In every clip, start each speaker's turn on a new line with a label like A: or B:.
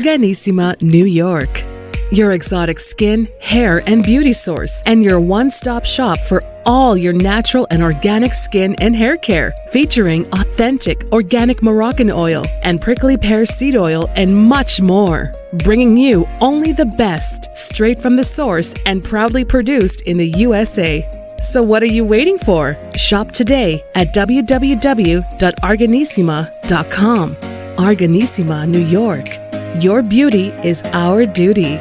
A: Arganissima, New York. Your exotic skin, hair, and beauty source, and your one-stop shop for all your natural and organic skin and hair care, featuring authentic organic Moroccan oil and prickly pear seed oil and much more. Bringing you only the best, straight from the source and proudly produced in the USA. So what are you waiting for? Shop today at www.arganissima.com. Arganissima, New York. Your beauty is our duty.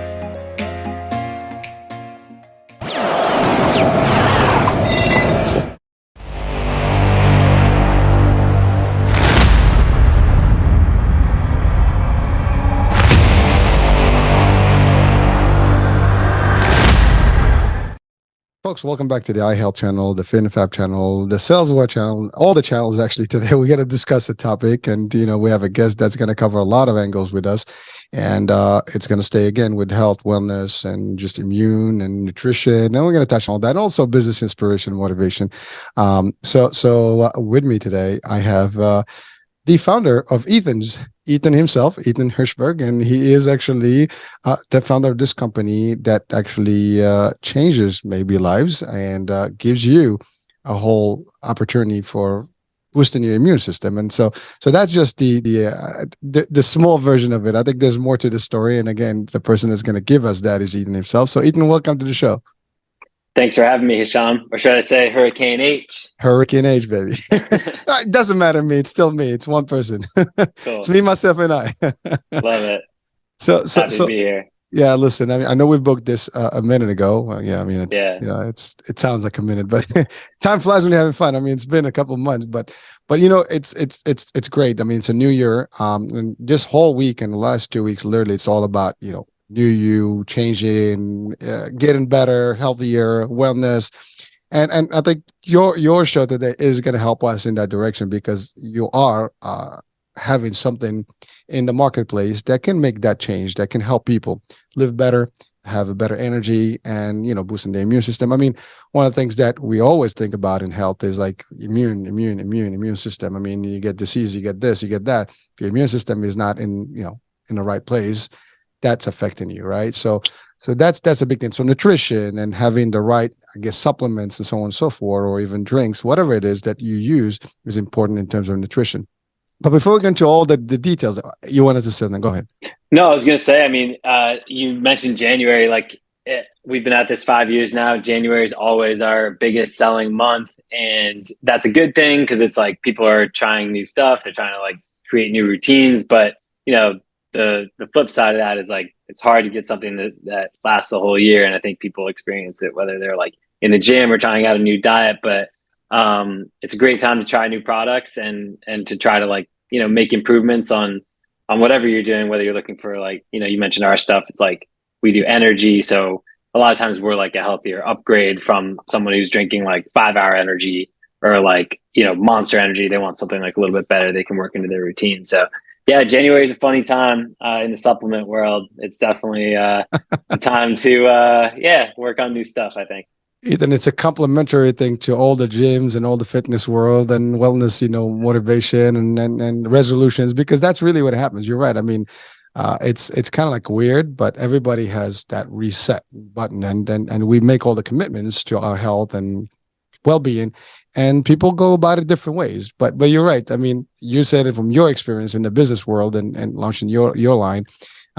B: Folks, welcome back to the iHealth channel, the FinFab channel, the Sales War channel, all the channels actually today. We're going to discuss a topic, and we have a guest that's going to cover a lot of angles with us, and it's going to stay again with health, wellness, and just immune and nutrition, and we're going to touch on all that, and also business inspiration, motivation. So with me today, I have the founder of Ethan himself, Ethan Hirschberg, and he is actually the founder of this company that actually changes maybe lives and gives you a whole opportunity for boosting your immune system. And so that's just the small version of it. I think there's more to the story. And again, the person that's going to give us that is Ethan himself. So Ethan, welcome to the show.
C: Thanks for having me, Hisham. Or should I say Hurricane H?
B: Hurricane H, baby. It doesn't matter to me. It's still me. It's one person.
C: Cool.
B: It's me, myself, and I.
C: Love it.
B: So
C: Happy to be here.
B: Yeah, listen. I mean, I know we booked this a minute ago. Yeah, I mean, it sounds like a minute, but time flies when you're having fun. I mean, it's been a couple of months, but it's great. I mean, it's a new year. And this whole week and the last 2 weeks, literally, it's all about new you, changing, getting better, healthier, wellness. And I think your show today is going to help us in that direction, because you are having something in the marketplace that can make that change, that can help people live better, have a better energy, and boosting the immune system. I mean, one of the things that we always think about in health is like immune system. I mean, you get disease, you get this, you get that. If your immune system is not in the right place, that's affecting you, right? So that's a big thing. So nutrition and having the right, I guess, supplements and so on and so forth, or even drinks, whatever it is that you use, is important in terms of nutrition. But before we get into all the details, you wanted to say something. Go ahead.
C: No, I was going to say, I mean, you mentioned January. We've been at this 5 years now. January is always our biggest selling month, and that's a good thing, because it's like people are trying new stuff. They're trying to create new routines, but the flip side of that is it's hard to get something that lasts the whole year. And I think people experience it, whether they're in the gym or trying out a new diet, but it's a great time to try new products and to try to make improvements on whatever you're doing, whether you're looking for you mentioned our stuff. It's we do energy. So a lot of times we're a healthier upgrade from someone who's drinking 5-hour energy or Monster Energy. They want something a little bit better they can work into their routine. So yeah, January is a funny time in the supplement world. It's definitely a time to work on new stuff, I think.
B: Ethan, it's a complementary thing to all the gyms and all the fitness world and wellness, motivation and resolutions, because that's really what happens. You're right. I mean, it's kind of weird, but everybody has that reset button, and we make all the commitments to our health and well-being, and people go about it different ways. But you're right. I mean, you said it from your experience in the business world and launching your line.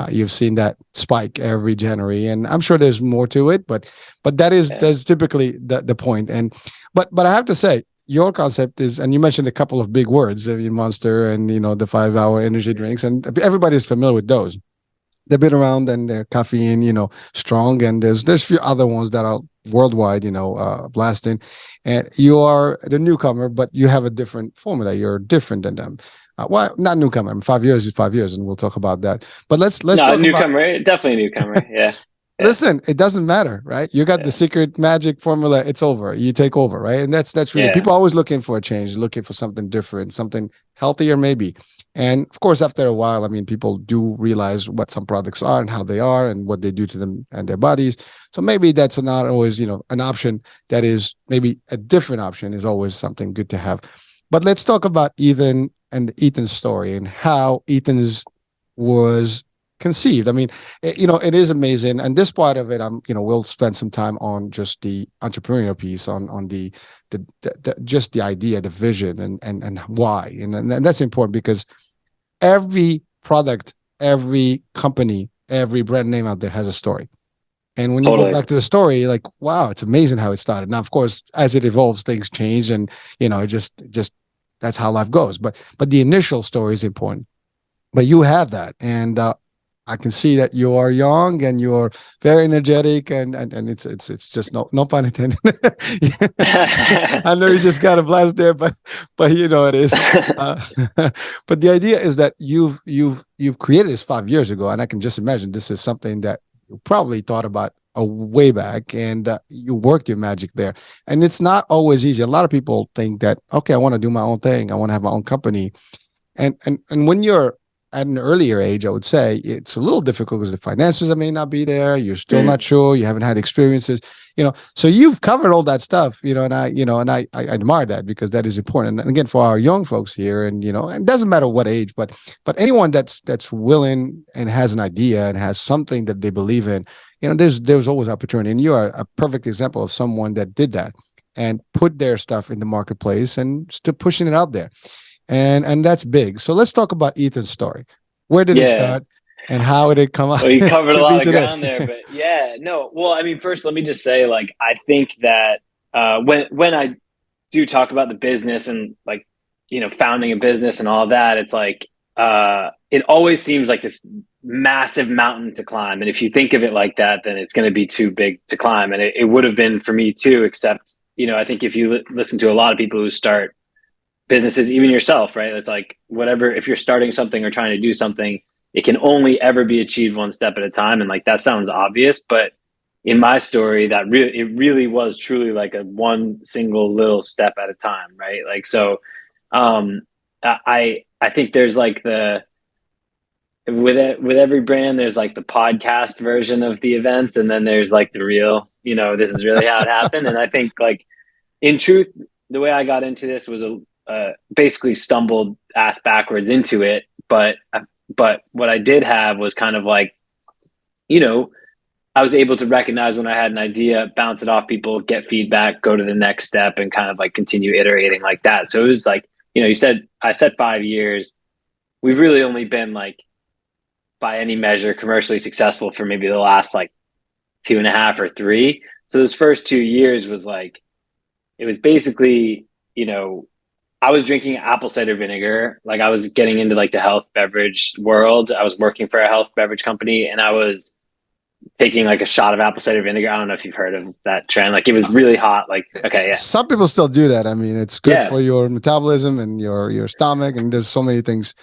B: You've seen that spike every January, and I'm sure there's more to it. But that's typically the point. But I have to say, your concept is, and you mentioned a couple of big words, Monster and the 5-hour energy drinks, and everybody's familiar with those. They've been around, and they're caffeine, strong, and there's a few other ones that are worldwide, blasting. And you are the newcomer, but you have a different formula. You're different than them. Well, not newcomer. I mean, 5 years is 5 years, and we'll talk about that. But let's talk
C: newcomer, definitely newcomer. Yeah.
B: Listen, it doesn't matter, right? You got the secret magic formula. It's over. You take over, right? And that's really people are always looking for a change, looking for something different, something healthier, maybe. And of course, after a while, I mean, people do realize what some products are and how they are and what they do to them and their bodies. So maybe that's not always, an option. That is maybe a different option is always something good to have. But let's talk about Ethan and Ethan's story and how Ethan's was conceived. I mean, it is amazing. And this part of it, we'll spend some time on just the entrepreneurial piece, on the just the idea, the vision, and why. And that's important, because every product, every company, every brand name out there has a story. And when you go back to the story, like, wow, it's amazing how it started. Now, of course, as it evolves, things change, and just that's how life goes. But the initial story is important. But you have that, and I can see that you are young and you're very energetic, and it's just no pun intended. I know you just got a blast there, but it is. But the idea is that you've created this 5 years ago, and I can just imagine this is something that you probably thought about a way back, and you worked your magic there. And it's not always easy. A lot of people think that, okay, I want to do my own thing, I want to have my own company, and when you're at an earlier age, I would say it's a little difficult because the finances may not be there. You're still not sure. You haven't had experiences, so you've covered all that stuff, and I admire that, because that is important. And again, for our young folks here, and, it doesn't matter what age, but anyone that's willing and has an idea and has something that they believe in, there's always opportunity. And you are a perfect example of someone that did that and put their stuff in the marketplace and still pushing it out there. And that's big. So let's talk about Ethan's story. Where did it start, and how did it come out?
C: Well, you covered a lot of ground there, but well, I mean, first, let me just say, like, I think that when I do talk about the business and, like, founding a business and all of that, it's like, it always seems like this massive mountain to climb. And if you think of it like that, then it's going to be too big to climb. And it would have been for me too, except, I think if you listen to a lot of people who start businesses, even yourself, right? It's like, whatever, if you're starting something or trying to do something, it can only ever be achieved one step at a time. And, like, that sounds obvious, but in my story, it really was truly like a one single little step at a time. Right. Like, so, I think there's like with every brand, there's like the podcast version of the events. And then there's like the real, this is really how it happened. And I think, like, in truth, the way I got into this was basically stumbled ass backwards into it. But what I did have was kind of like, I was able to recognize when I had an idea, bounce it off people, get feedback, go to the next step, and kind of like continue iterating like that. So it was like, I said 5 years. We've really only been, like, by any measure, commercially successful for maybe the last, like, 2.5 or 3. So those first 2 years was like, it was basically, I was drinking apple cider vinegar. Like, I was getting into, like, the health beverage world. I was working for a health beverage company, and I was taking, like, a shot of apple cider vinegar. I don't know if you've heard of that trend. Like, it was really hot. Like, okay, yeah.
B: Some people still do that. I mean, it's good for your metabolism and your stomach, and there's so many things,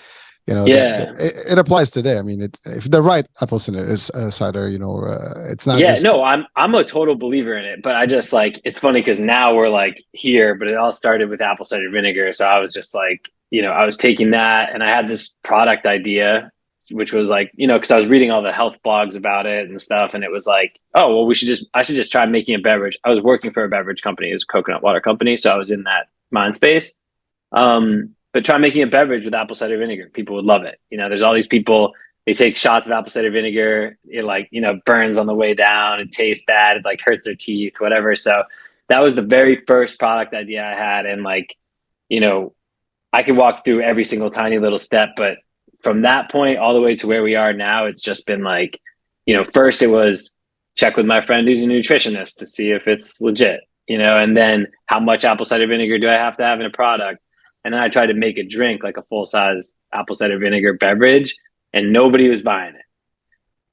B: it applies today. I mean, if the right apple cider is cider, it's not.
C: Yeah, no, I'm a total believer in it, but I just, like, it's funny because now we're, like, here, but it all started with apple cider vinegar. So I was just like, I was taking that, and I had this product idea, which was like, because I was reading all the health blogs about it and stuff, and it was like, oh, well, I should just try making a beverage. I was working for a beverage company. It was a coconut water company, so I was in that mind space. But try making a beverage with apple cider vinegar. People would love it. There's all these people, they take shots of apple cider vinegar. It, like, burns on the way down. It tastes bad. It, like, hurts their teeth, whatever. So that was the very first product idea I had. And, like, I could walk through every single tiny little step, but from that point all the way to where we are now, it's just been like, first it was check with my friend who's a nutritionist to see if it's legit, and then how much apple cider vinegar do I have to have in a product? And then I tried to make a drink, like a full-size apple cider vinegar beverage, and nobody was buying it.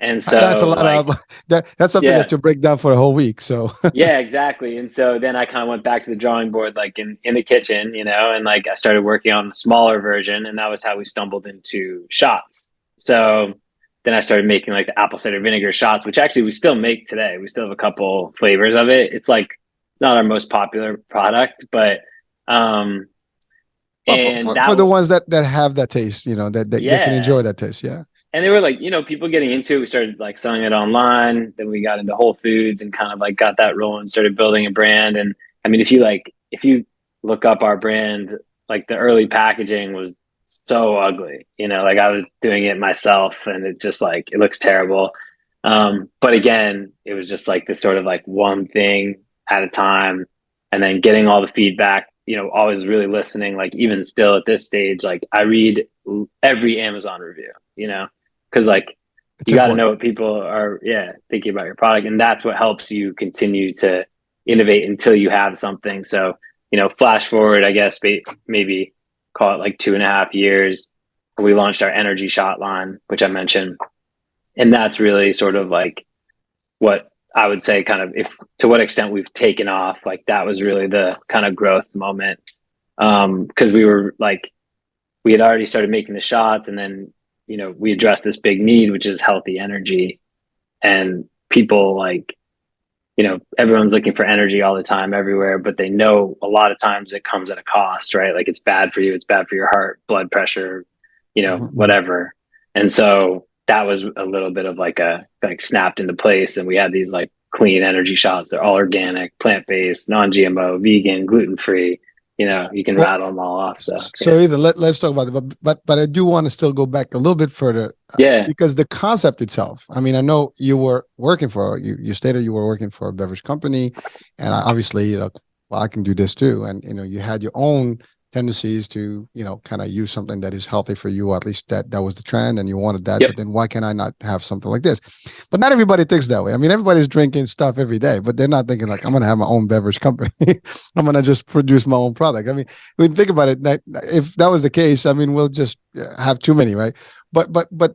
C: And so
B: that's a lot, like, that's something that you break down for a whole week. So
C: yeah, exactly. And so then I kind of went back to the drawing board, like in the kitchen, and, like, I started working on the smaller version, and that was how we stumbled into shots. So then I started making, like, the apple cider vinegar shots, which actually we still make today. We still have a couple flavors of it. It's like, it's not our most popular product, but
B: for the ones that have that taste, that they can enjoy that taste. Yeah.
C: And they were like, people getting into it. We started, like, selling it online. Then we got into Whole Foods and kind of, like, got that rolling, started building a brand. And I mean, if you look up our brand, like, the early packaging was so ugly, like I was doing it myself and it just like, it looks terrible. But again, it was just like this sort of like one thing at a time, and then getting all the feedback, always really listening. Like even still at this stage, like I read every Amazon review, because like you got to know what people are, thinking about your product. And that's what helps you continue to innovate until you have something. So, flash forward, I guess, maybe call it like 2.5 years. We launched our energy shot line, which I mentioned. And that's really sort of like what I would say kind of, if to what extent we've taken off, like that was really the kind of growth moment. Cause we were like, we had already started making the shots, and then, we addressed this big need, which is healthy energy. And people like, everyone's looking for energy all the time everywhere, but they know a lot of times it comes at a cost, right? Like it's bad for you. It's bad for your heart, blood pressure, whatever. And so that was a little bit of like snapped into place. And we had these like clean energy shots. They're all organic, plant-based, non-GMO, vegan, gluten-free. You can rattle them all off. So
B: Etha, let's talk about it. But I do want to still go back a little bit further. Because the concept itself, I mean, I know you were working for, you stated you were working for a beverage company, and obviously, well, I can do this too. And, you had your own tendencies to, kind of use something that is healthy for you. At least that was the trend and you wanted that. Yep. But then why can I not have something like this? But not everybody thinks that way. I mean, everybody's drinking stuff every day, but they're not thinking like, I'm going to have my own beverage company. I'm going to just produce my own product. I mean, when you think about it, if that was the case, I mean, we'll just have too many, right? But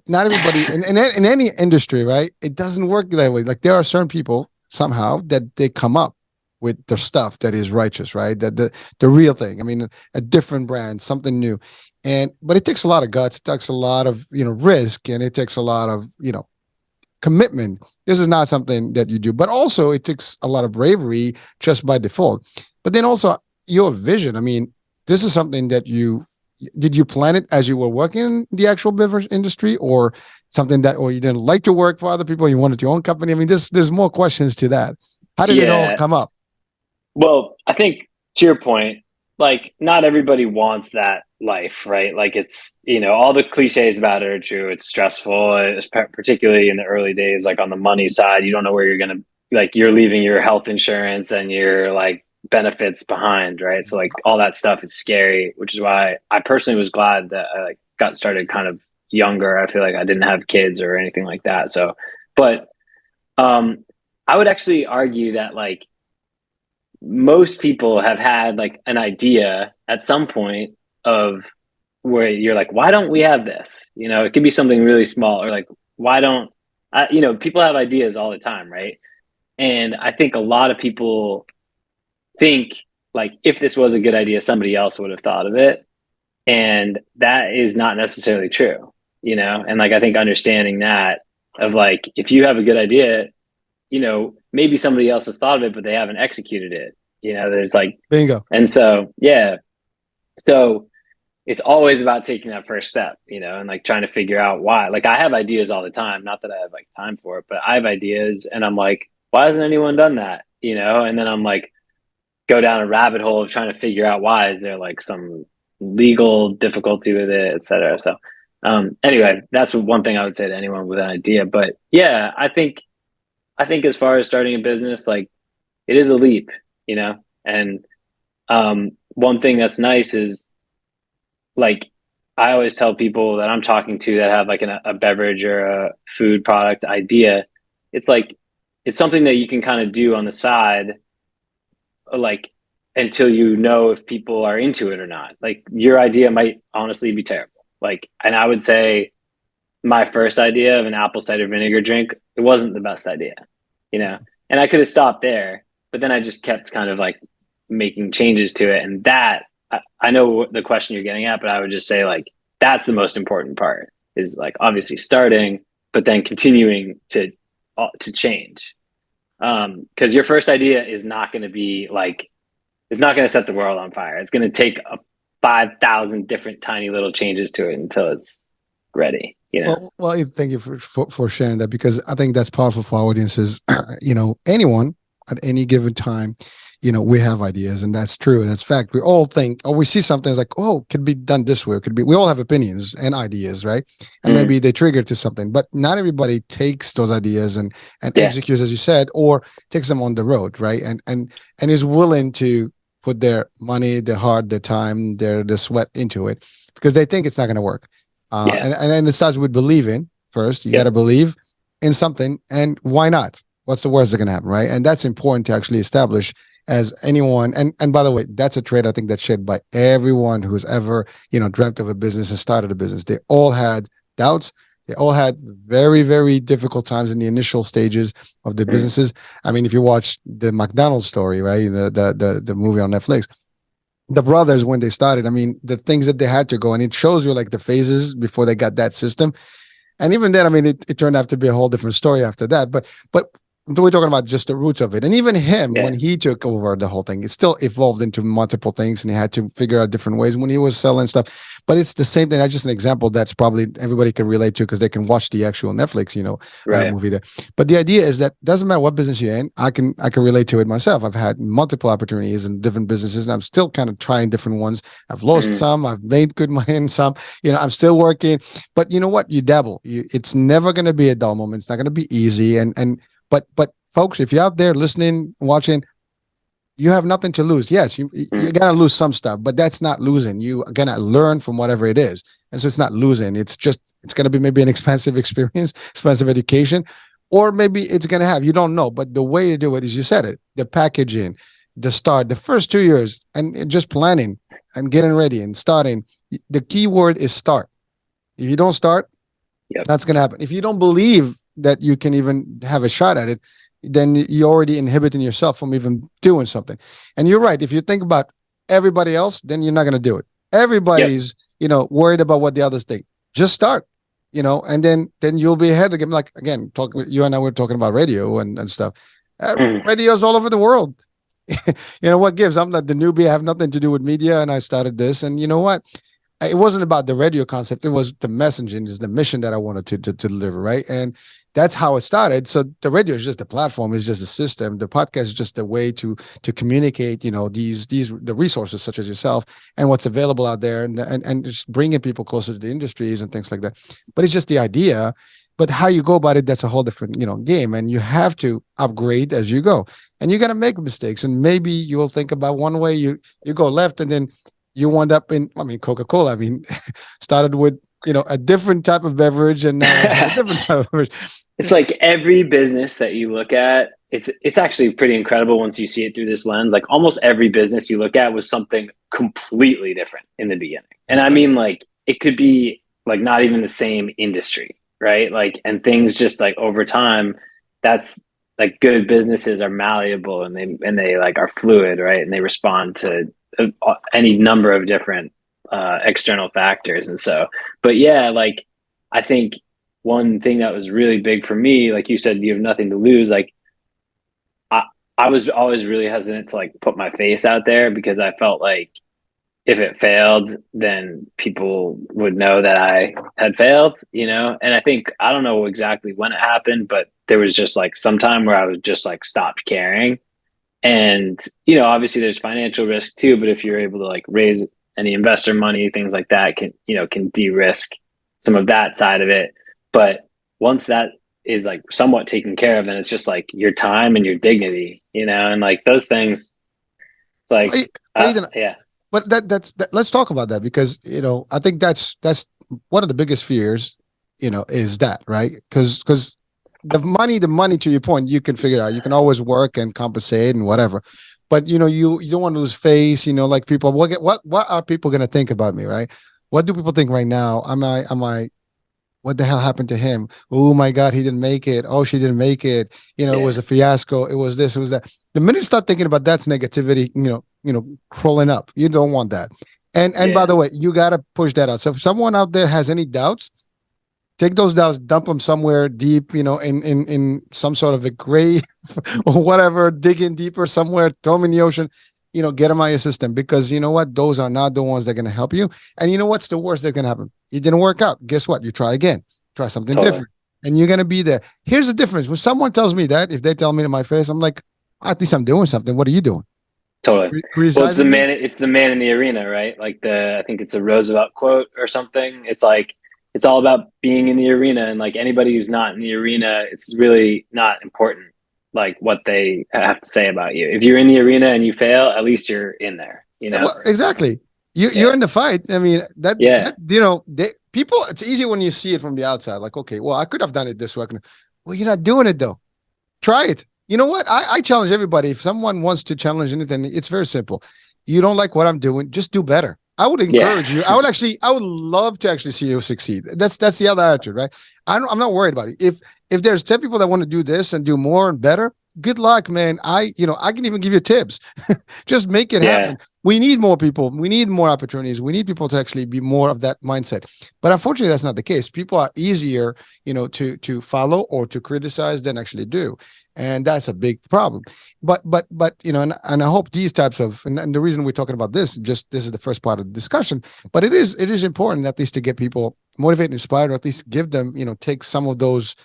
B: not everybody in any industry, right? It doesn't work that way. Like there are certain people somehow that they come up with the stuff that is righteous, right? That the real thing. I mean, a different brand, something new. But it takes a lot of guts, it takes a lot of, risk, and it takes a lot of, commitment. This is not something that you do, but also it takes a lot of bravery just by default. But then also your vision. I mean, this is something that did you plan it as you were working in the actual beverage industry, or something or you didn't like to work for other people, you wanted your own company? I mean, there's more questions to that. How did it all come up?
C: Well, I think to your point, like not everybody wants that life, right? Like it's, all the cliches about it are true. It's stressful, particularly in the early days, like on the money side, you don't know where you're going to, like you're leaving your health insurance and your like benefits behind, right? So like all that stuff is scary, which is why I personally was glad that I got started kind of younger. I feel like I didn't have kids or anything like that. So, but I would actually argue that like, most people have had like an idea at some point of where you're like, why don't we have this? It could be something really small, or like, why don't people have ideas all the time, right? And I think a lot of people think like, if this was a good idea, somebody else would have thought of it. And that is not necessarily true, and like, I think understanding that of like, if you have a good idea, maybe somebody else has thought of it, but they haven't executed it. There's like,
B: bingo.
C: And so, so it's always about taking that first step, and like trying to figure out why. Like I have ideas all the time, not that I have like time for it, but I have ideas and I'm like, why hasn't anyone done that? And then I'm like, go down a rabbit hole of trying to figure out why. Is there like some legal difficulty with it, et cetera? So anyway, that's one thing I would say to anyone with an idea. But yeah, I think as far as starting a business, like it is a leap, and one thing that's nice is like, I always tell people that I'm talking to that have like a beverage or a food product idea. It's like, it's something that you can kind of do on the side, like until if people are into it or not. Like your idea might honestly be terrible. Like, and I would say my first idea of an apple cider vinegar drink, it wasn't the best idea, and I could have stopped there, but then I just kept kind of like making changes to it. And that, I know the question you're getting at, but I would just say like, that's the most important part, is like obviously starting, but then continuing to change. Cause your first idea is not going to be like, it's not going to set the world on fire. It's going to take 5,000 different tiny little changes to it until it's ready.
B: Well, thank you for sharing that, because I think that's powerful for our audiences. Anyone at any given time we have ideas, and that's true. That's fact. We all think, or we see something like, oh, could be done this way. It could be. We all have opinions and ideas, right? And maybe they trigger to something, but not everybody takes those ideas and executes, as you said, or takes them on the road, right? And is willing to put their money, their heart, their time, their sweat into it because they think it's not going to work. And then it starts with believing first. You got to believe in something, and why not? What's the worst that can happen, right? And that's important to actually establish as anyone. And by the way, that's a trait I think that's shared by everyone who's ever, dreamt of a business and started a business. They all had doubts. They all had very, very difficult times in the initial stages of the businesses. I mean, if you watch the McDonald's story, right, the movie on Netflix, the brothers, when they started, I mean, the things that they had to go, and it shows you like the phases before they got that system. And even then, I mean, it turned out to be a whole different story after that. But we're talking about just the roots of it. And even him, when he took over the whole thing, it still evolved into multiple things, and he had to figure out different ways when he was selling stuff. But it's the same thing. That's just an example that's probably everybody can relate to because they can watch the actual Netflix, movie there. But the idea is that doesn't matter what business you're in, I can relate to it myself. I've had multiple opportunities in different businesses, and I'm still kind of trying different ones. I've lost some, I've made good money in some, I'm still working. But you know what? You dabble. It's never going to be a dull moment. It's not going to be easy. But folks, if you're out there listening, watching, you have nothing to lose. Yes, you're gonna lose some stuff, but that's not losing. You are gonna learn from whatever it is, and so it's not losing. It's gonna be maybe an expensive experience, expensive education, or maybe it's gonna have. You don't know, but the way to do it is you said it: the packaging, the start, the first 2 years, and just planning and getting ready and starting. The key word is start. If you don't start, that's gonna happen. If you don't believe that you can even have a shot at it, then you're already inhibiting yourself from even doing something. And you're right. If you think about everybody else, then you're not going to do it. Everybody's, worried about what the others think. Just start, and then you'll be ahead again. Like, again, you and I were talking about radio and stuff. Radio's all over the world. What gives? I'm not the newbie. I have nothing to do with media. And I started this. And you know what? It wasn't about the radio concept. It was the messaging, is the mission that I wanted to deliver, right? And that's how it started. So the radio is just a platform, it's just a system. The podcast is just a way to communicate, the resources such as yourself and what's available out there, and just bringing people closer to the industries and things like that. But it's just the idea. But how you go about it, that's a whole different, game. And you have to upgrade as you go. And you're gonna make mistakes. And maybe you'll think about one way, you go left, and then you wind up in, Coca-Cola, started with, a different type of beverage, and now a different type of beverage.
C: It's like every business that you look at, it's actually pretty incredible once you see it through this lens. Like almost every business you look at was something completely different in the beginning. And I mean, like, it could be like not even the same industry, right? Like, and things just like over time, that's like good businesses are malleable, and they like are fluid, right? And they respond to any number of different external factors. And so, but yeah, like, I think one thing that was really big for me, like you said, you have nothing to lose. Like, I was always really hesitant to like put my face out there because I felt like if it failed, then people would know that I had failed, And I think, I don't know exactly when it happened, but there was just like some time where I was just like stopped caring. And, obviously there's financial risk too, but if you're able to like raise any investor money, things like that can de-risk some of that side of it. But once that is like somewhat taken care of, then it's just like your time and your dignity, and like those things, it's like, yeah.
B: But that's let's talk about that, because, I think that's one of the biggest fears, is that, right? Because the money, to your point, you can figure out. You can always work and compensate and whatever. But, you don't want to lose face, like people, what are people going to think about me, right? What do people think right now? Am I, what the hell happened to him? Oh my God, he didn't make it. Oh, she didn't make it. It was a fiasco. It was this, it was that. The minute you start thinking about that's negativity, crawling up. You don't want that. And by the way, you got to push that out. So if someone out there has any doubts, take those doubts, dump them somewhere deep, in some sort of a grave or whatever, dig in deeper somewhere, throw them in the ocean, get them out of your system, because you know what? Those are not the ones that are going to help you. And you know what's the worst that can happen? It didn't work out. Guess what? You try again, try something different, and you're going to be there. Here's the difference. When someone tells me that, if they tell me to my face, I'm like, at least I'm doing something. What are you doing?
C: Totally. Well, it's
B: Criticize
C: the
B: me?
C: man. It's the man in the arena, right? Like I think it's a Roosevelt quote or something. It's like it's all about being in the arena, and like anybody who's not in the arena, it's really not important. Like what they have to say about you. If you're in the arena and you fail, at least you're in there. You know.
B: Well, exactly. You're
C: Yeah.
B: in the fight. I mean,
C: Yeah.
B: people. It's easy when you see it from the outside. Like, okay, well, I could have done it this way. Well, you're not doing it though. Try it. You know what? I challenge everybody. If someone wants to challenge anything, it's very simple. You don't like what I'm doing, just do better. I would
C: Yeah.
B: encourage you. I would love to actually see you succeed. That's the other attitude, right? I'm not worried about it. If there's 10 people that want to do this and do more and better, good luck, man. I can even give you tips. Just make it
C: Yeah.
B: happen. We need more people. We need more opportunities. We need people to actually be more of that mindset. But unfortunately, that's not the case. People are easier, to follow or to criticize than actually do. And that's a big problem. But and I hope these types of, and the reason we're talking about this is the first part of the discussion, but it is important at least to get people motivated, inspired, or at least give them, take some of those,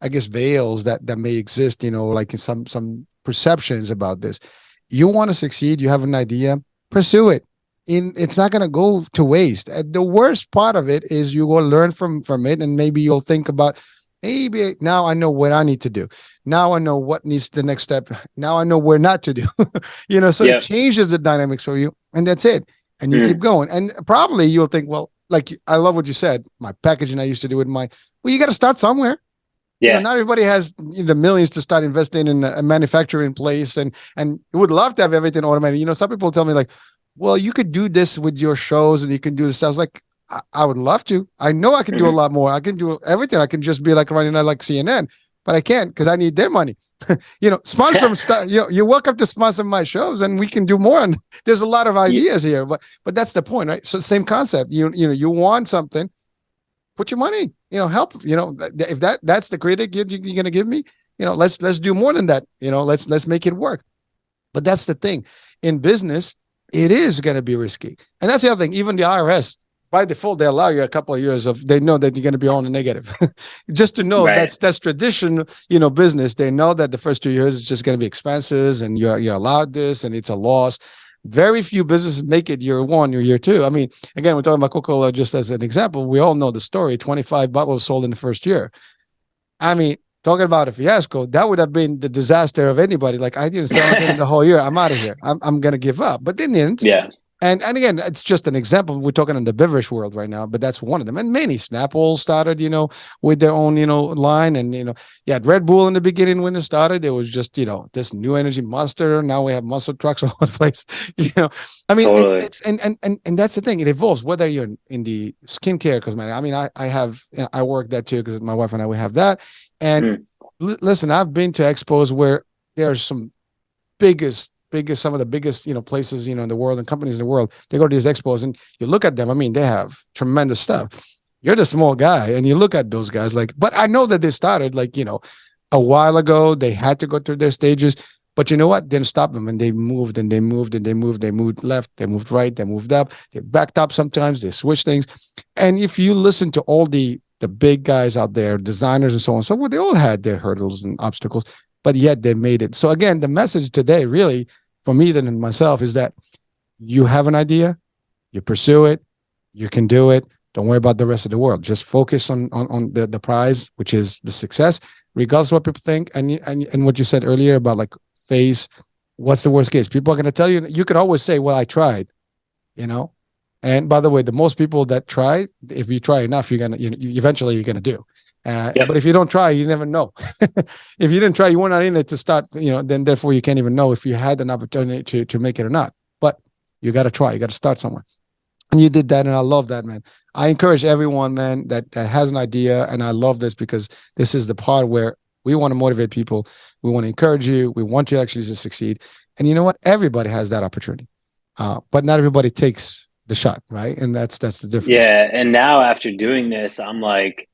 B: I guess, veils that may exist, like in some perceptions about this. You want to succeed, you have an idea, pursue it. It's not going to go to waste. The worst part of it is you will learn from it, and maybe you'll think about, maybe now I know what I need to do. Now I know what needs the next step. Now I know where not to do. So It changes the dynamics for you, and that's it. And you keep going. And probably you'll think, well, like, I love what you said. My packaging, I used to do it you got to start somewhere.
C: Yeah.
B: Not everybody has the millions to start investing in a manufacturing place and would love to have everything automated. Some people tell me like, well, you could do this with your shows and you can do this. I was like, I would love to. I know I can do a lot more. I can do everything. I can just be like running like CNN, but I can't because I need their money. Sponsor them stuff. You're welcome to sponsor my shows and we can do more. And there's a lot of ideas here, but that's the point, right? So same concept. You want something, put your money, help, if that's the critic you're going to give me, let's do more than that. Let's make it work. But that's the thing in business, it is going to be risky. And that's the other thing. Even the IRS, by default, they allow you a couple of years they know that you're going to be on the negative. Just to know that's tradition, business. They know that the first 2 years is just going to be expenses and you're allowed this and it's a loss. Very few businesses make it year one or year two. I mean, again, we're talking about Coca-Cola just as an example. We all know the story, 25 bottles sold in the first year. I mean, talking about a fiasco, that would have been the disaster of anybody. Like, I didn't sell anything the whole year. I'm out of here. I'm going to give up. But they didn't.
C: Yeah.
B: And again, it's just an example. We're talking in the beverage world right now, but that's one of them. And many Snapple started, with their own, line. And, you had Red Bull in the beginning when it started. It was just, this new energy Monster. Now we have muscle trucks all over the place. I mean, totally. It's and that's the thing. It evolves, whether you're in the skincare, cosmetic. I mean, I work that too, because my wife and I, we have that. And listen, I've been to expos where there's some some of the biggest, places, in the world and companies in the world. They go to these expos and you look at them. I mean, they have tremendous stuff. You're the small guy and you look at those guys but I know that they started a while ago. They had to go through their stages, but you know what? Didn't stop them. And they moved and they moved and they moved. They moved left, they moved right, they moved up, they backed up sometimes, they switched things. And if you listen to all the big guys out there, designers and so on, so they all had their hurdles and obstacles, but yet they made it. So again, the message today really, for me than myself, is that you have an idea, you pursue it, you can do it. Don't worry about the rest of the world. Just focus on the prize, which is the success, regardless of what people think. And what you said earlier about face, what's the worst case? People are going to tell you. You can always say, "Well, I tried," And by the way, the most people that try, if you try enough, eventually you're gonna do. But if you don't try, you never know. If you didn't try, you were not in it to start, then therefore you can't even know if you had an opportunity to make it or not. But you got to try, you got to start somewhere. And you did that. And I love that, man. I encourage everyone, man, that has an idea. And I love this because this is the part where we want to motivate people. We want to encourage you. We want you actually to succeed. And you know what? Everybody has that opportunity. But not everybody takes the shot, right? And that's the difference.
C: Yeah. And now after doing this, I'm like,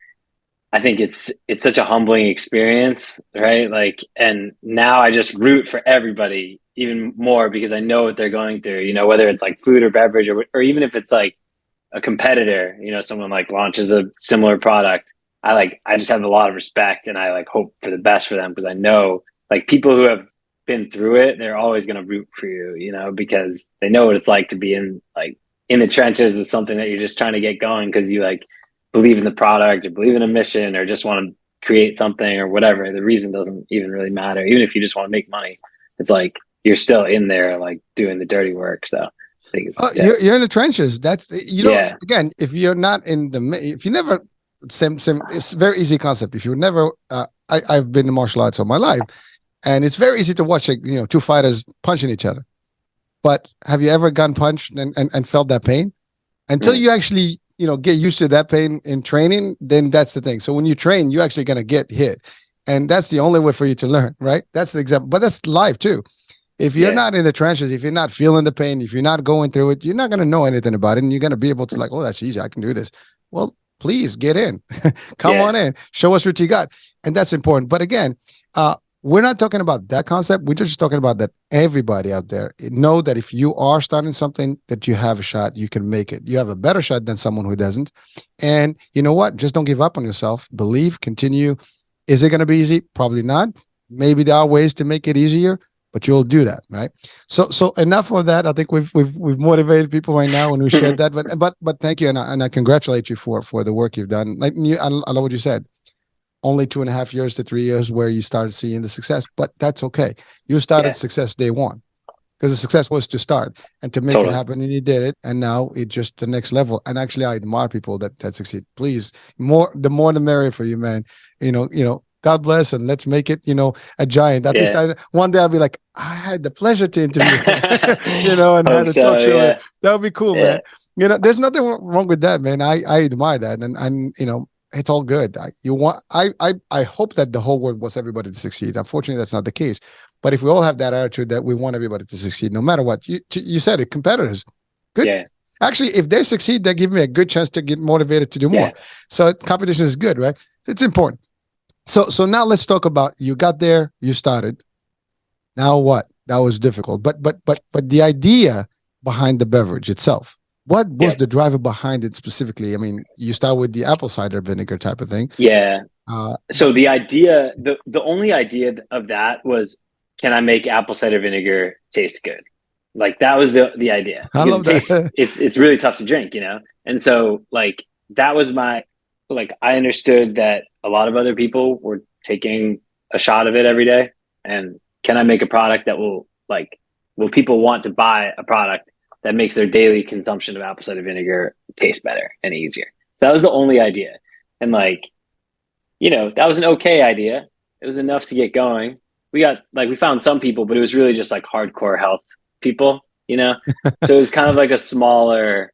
C: I think it's such a humbling experience, right? And now I just root for everybody even more because I know what they're going through, whether it's food or beverage or even if it's a competitor, someone launches a similar product. I just have a lot of respect and I hope for the best for them because I know people who have been through it, they're always going to root for you, you know, because they know what it's like to be in the trenches with something that you're just trying to get going because you like believe in the product or believe in a mission or just want to create something or whatever. The reason doesn't even really matter. Even if you just want to make money, it's like you're still in there like doing the dirty work. So I think it's
B: you're in the trenches. That's again, if you're not in if you never same it's a very easy concept. If you never I've been in martial arts all my life, and it's very easy to watch two fighters punching each other. But have you ever gotten punched and felt that pain? Until you actually, get used to that pain in training, then that's the thing. So when you train, you're actually going to get hit. And that's the only way for you to learn, right? That's the example. But that's life too. If you're not in the trenches, if you're not feeling the pain, if you're not going through it, you're not going to know anything about it. And you're going to be able to like, oh, that's easy. I can do this. Well, please get in. Come on in. Show us what you got. And that's important. But again, we're not talking about that concept. We're just talking about that everybody out there know that if you are starting something, that you have a shot, you can make it. You have a better shot than someone who doesn't. And you know what? Just don't give up on yourself. Believe, continue. Is it going to be easy? Probably not. Maybe there are ways to make it easier, but you'll do that, right? So enough of that. I think we've motivated people right now when we shared that. But thank you, and I congratulate you for the work you've done. Like I love what you said. Only 2.5 years to 3 years where you started seeing the success, but that's okay. You started success day one because the success was to start and to make it happen, and you did it. And now it's just the next level. And actually, I admire people that succeed. Please, the more the merrier for you, man. God bless, and let's make it, a giant. At least one day I'll be like, I had the pleasure to interview him, and had a talk show. Yeah. That would be cool, man. There's nothing wrong with that, man. I admire that, and it's all good. I hope that the whole world wants everybody to succeed. Unfortunately, that's not the case. But if we all have that attitude that we want everybody to succeed, no matter what, you said it, competitors, good. Yeah. Actually, if they succeed, they give me a good chance to get motivated to do more. So competition is good, right? It's important. So now let's talk about, you got there, you started. Now what? That was difficult. But the idea behind the beverage itself. What was the driver behind it specifically? I mean, you start with the apple cider vinegar type of thing.
C: Yeah. So the idea, the only idea of that was, can I make apple cider vinegar taste good? Like that was the idea.
B: I love that.
C: It's really tough to drink, And so like that was I understood that a lot of other people were taking a shot of it every day. And can I make a product that will people want to buy a product that makes their daily consumption of apple cider vinegar taste better and easier? That was the only idea. And that was an okay idea. It was enough to get going. We found some people, but it was really just like hardcore health people, So it was kind of like a smaller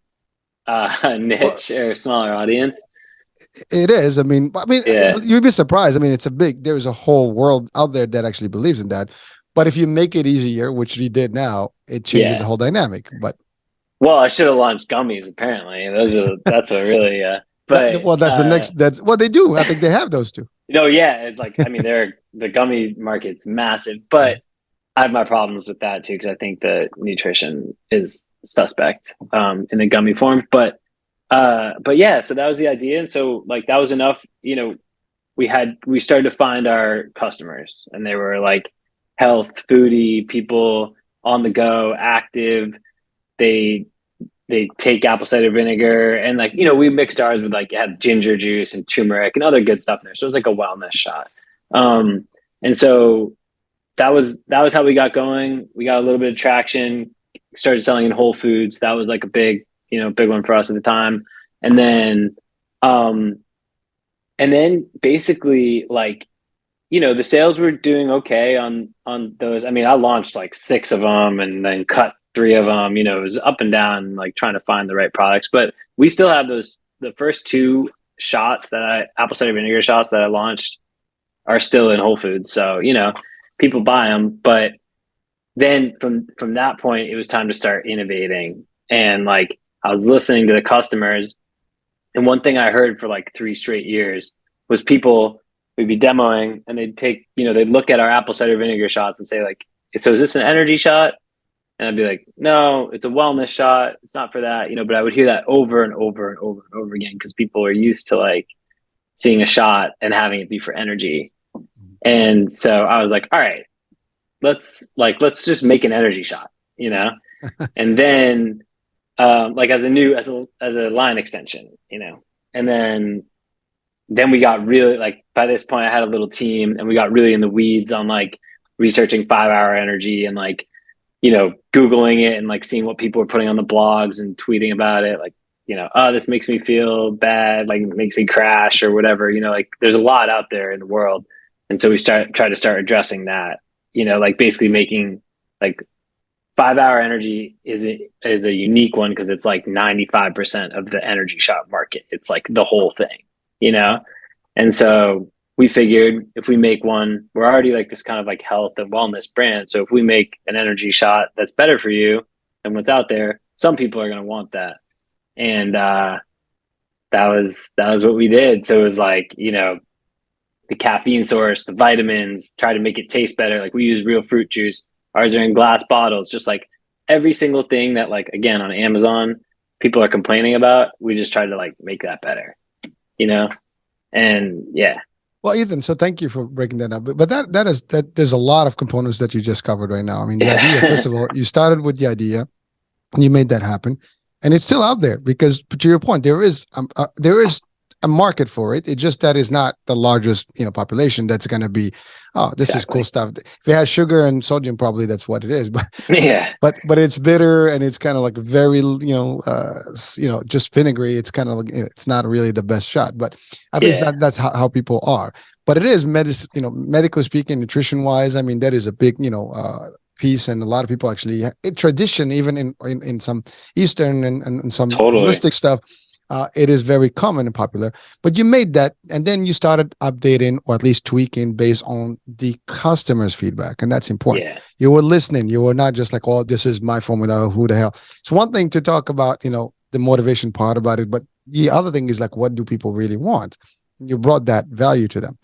C: niche or smaller audience.
B: It is. I mean, you'd be surprised. I mean, there's a whole world out there that actually believes in that. But if you make it easier, which we did now, it changes the whole dynamic. But
C: I should have launched gummies. Apparently, that's what really. But
B: that's the next. That's what they do. I think they have those too.
C: The gummy market's massive, but I have my problems with that too because I think the nutrition is suspect in the gummy form. But yeah, so that was the idea, and so that was enough. We started to find our customers, and they were like health, foodie people on the go, active. They take apple cider vinegar and we mixed ours with it had ginger juice and turmeric and other good stuff in there. So it was like a wellness shot. And so that was how we got going. We got a little bit of traction, started selling in Whole Foods. That was like a big one for us at the time. And then basically the sales were doing okay on those. I mean, I launched 6 of them and then cut 3 of them. It was up and down, trying to find the right products. But we still have the first 2 shots apple cider vinegar shots that I launched are still in Whole Foods. So, people buy them. But then from that point, it was time to start innovating. And I was listening to the customers. And one thing I heard for 3 straight years was we'd be demoing and they'd take, they'd look at our apple cider vinegar shots and say so is this an energy shot? And I'd be like, no, it's a wellness shot. It's not for that, but I would hear that over and over and over and over again because people are used to seeing a shot and having it be for energy. And so I was like, all right, let's just make an energy shot, you know? And then like as a line extension, you know. And then we got really, like, by this point I had a little team, and we got really in the weeds on like researching 5-hour energy, and like, you know, Googling it and like seeing what people were putting on the blogs and tweeting about it. Like, you know, oh, this makes me feel bad, like it makes me crash or whatever, you know, like there's a lot out there in the world. And so we try to start addressing that, you know, like basically making like 5-hour energy is a unique one because it's like 95% of the energy shop market. It's like the whole thing, you know? And so we figured if we make one, we're already like this kind of like health and wellness brand. So if we make an energy shot that's better for you than what's out there, some people are going to want that. And that was what we did. So it was like, you know, the caffeine source, the vitamins, try to make it taste better. Like we use real fruit juice. Ours are in glass bottles, just like every single thing that, like, again, on Amazon, people are complaining about. We just try to like make that better, you know? And yeah.
B: Well, Ethan, so thank you for breaking that up. But that there's a lot of components that you just covered right now. I mean, the idea, first of all, you started with the idea and you made that happen. And it's still out there because, to your point, there is a market for it. It's just that is not the largest, you know, population that's going to be, oh, this is cool stuff. If it has sugar and sodium, probably that's what it is. But
C: yeah,
B: but it's bitter and it's kind of like very, just vinegary. It's kind of like, it's not really the best shot. But at least that's how people are. But it is medically speaking, nutrition wise. I mean, that is a big, piece, and a lot of people actually tradition, even in some Eastern and some holistic stuff. It is very common and popular, but you made that and then you started updating or at least tweaking based on the customer's feedback. And that's important. Yeah. You were listening. You were not just like, oh, this is my formula. Who the hell? It's one thing to talk about, the motivation part about it, but the other thing is like, what do people really want? And you brought that value to them.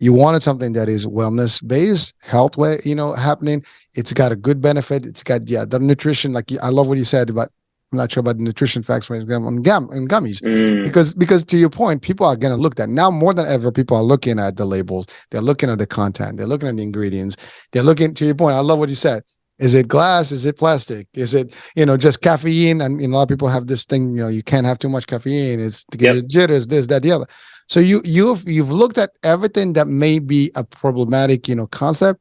B: You wanted something that is wellness based, health way, happening. It's got a good benefit. It's got, the nutrition. Like, I love what you said about, I'm not sure about the nutrition facts when it's on gummies, because to your point, people are going to look at now more than ever. People are looking at the labels. They're looking at the content. They're looking at the ingredients. They're looking, to your point. I love what you said. Is it glass? Is it plastic? Is it, just caffeine? And a lot of people have this thing, you can't have too much caffeine. It's to give you jitters, this, that, the other. So you've looked at everything that may be a problematic, concept,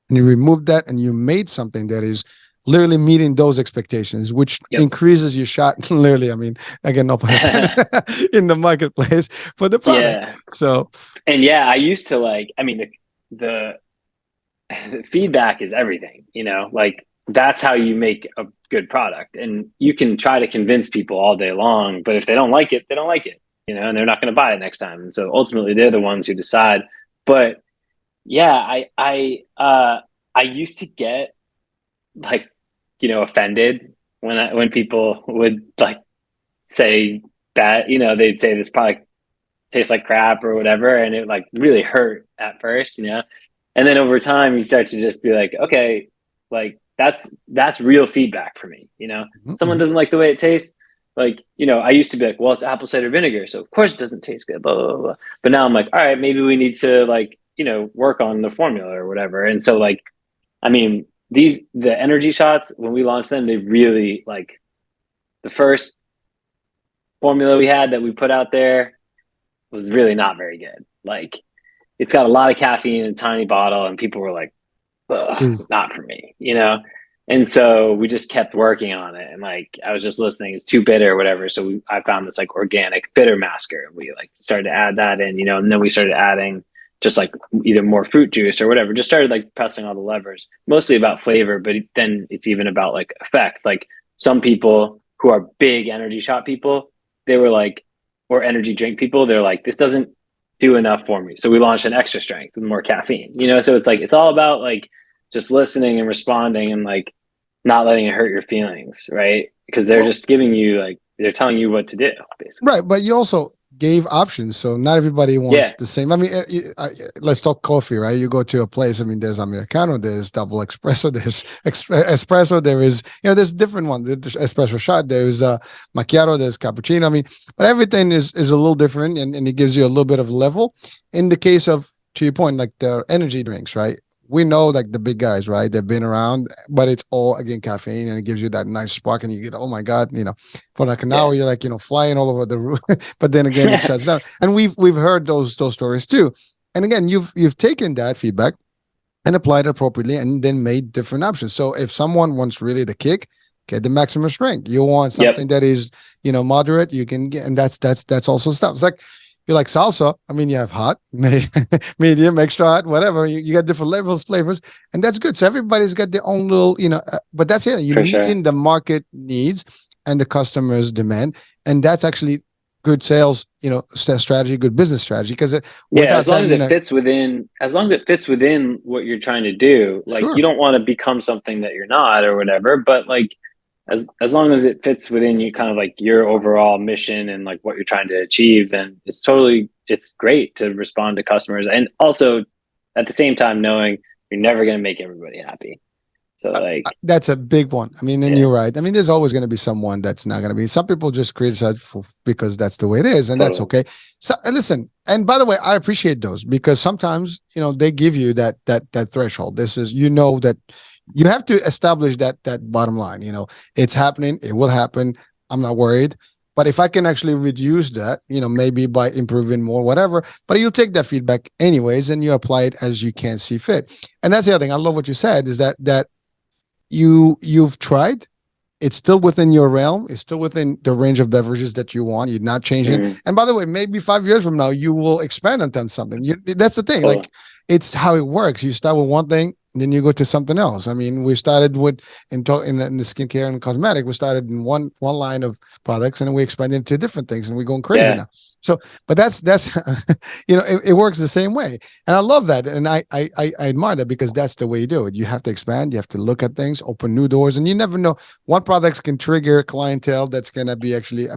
B: and you removed that and you made something that is literally meeting those expectations, which increases your shot. Literally, I mean, again, no pun intended, in the marketplace for the product. Yeah. So,
C: and I used to the feedback is everything, like that's how you make a good product. And you can try to convince people all day long, but if they don't like it, they don't like it, and they're not going to buy it next time. And so ultimately they're the ones who decide. But I used to get like, offended when people would like say that, they'd say this product tastes like crap or whatever. And it like really hurt at first, and then over time you start to just be like, okay, like that's real feedback for me. Someone doesn't like the way it tastes. Like, I used to be like, well, it's apple cider vinegar, so of course it doesn't taste good, blah, blah, blah. But now I'm like, all right, maybe we need to like, work on the formula or whatever. And so like, I mean, the energy shots, when we launched them, they really, like, the first formula we had that we put out there was really not very good. Like, it's got a lot of caffeine in a tiny bottle, and people were like, not for me, And so we just kept working on it. And like, I was just listening, it's too bitter or whatever. So I found this like organic bitter masker. We like started to add that in, and then we started adding just like either more fruit juice or whatever, just started like pressing all the levers, mostly about flavor, but then it's even about like effect. Like some people who are big energy shot people, they were like, or energy drink people, they're like, this doesn't do enough for me. So we launched an extra strength with more caffeine, so it's like, it's all about like just listening and responding and like not letting it hurt your feelings. Right. Because they're just giving you like, they're telling you what to do basically.
B: Right. But you also gave options, so not everybody wants the same. I mean, let's talk coffee, right? You go to a place, I mean, there's Americano, there's double espresso, there's espresso, there is, there's different one, there's espresso shot, there's macchiato, there's cappuccino. I mean, but everything is a little different, and it gives you a little bit of level. In the case of, to your point, like the energy drinks, right? we know like the big guys, right? They've been around, but it's all again caffeine, and it gives you that nice spark, and you get, oh my God, for like an hour, you're like, flying all over the roof. But then again, it shuts down. And we've heard those stories too. And again, you've taken that feedback and applied it appropriately, and then made different options. So if someone wants really the kick, get the maximum strength. You want something that is, moderate, you can get, and that's also stuff. It's like, you like salsa, I mean, you have hot, medium, extra hot, whatever. You got different levels, flavors, and that's good. So everybody's got their own little, but that's it. You're meeting the market needs and the customer's demand, and that's actually good sales, strategy, good business strategy. Because
C: as long as it fits within what you're trying to do, like you don't want to become something that you're not or whatever, but like as long as it fits within you, kind of like your overall mission and like what you're trying to achieve, then it's great to respond to customers, and also at the same time knowing you're never going to make everybody happy. So like
B: that's a big one. I mean, and you're right. I mean, there's always going to be someone that's not going to be. Some people just criticize because that's the way it is, and that's okay. So listen, and by the way, I appreciate those, because sometimes they give you that threshold. This is that you have to establish that bottom line. It's happening. It will happen. I'm not worried. But if I can actually reduce that, maybe by improving more, whatever, but you'll take that feedback anyways, and you apply it as you can see fit. And that's the other thing. I love what you said, is that you've tried. It's still within your realm. It's still within the range of beverages that you want. You're not changing. And by the way, maybe 5 years from now, you will expand on something. That's the thing. Like, it's how it works. You start with one thing, and then you go to something else. I mean, we started with in the skincare and cosmetic. We started in one line of products, and then we expanded into different things, and we're going crazy now. So, but that's it works the same way, and I love that, and I admire that, because that's the way you do it. You have to expand. You have to look at things, open new doors, and you never know. One product can trigger clientele that's going to be actually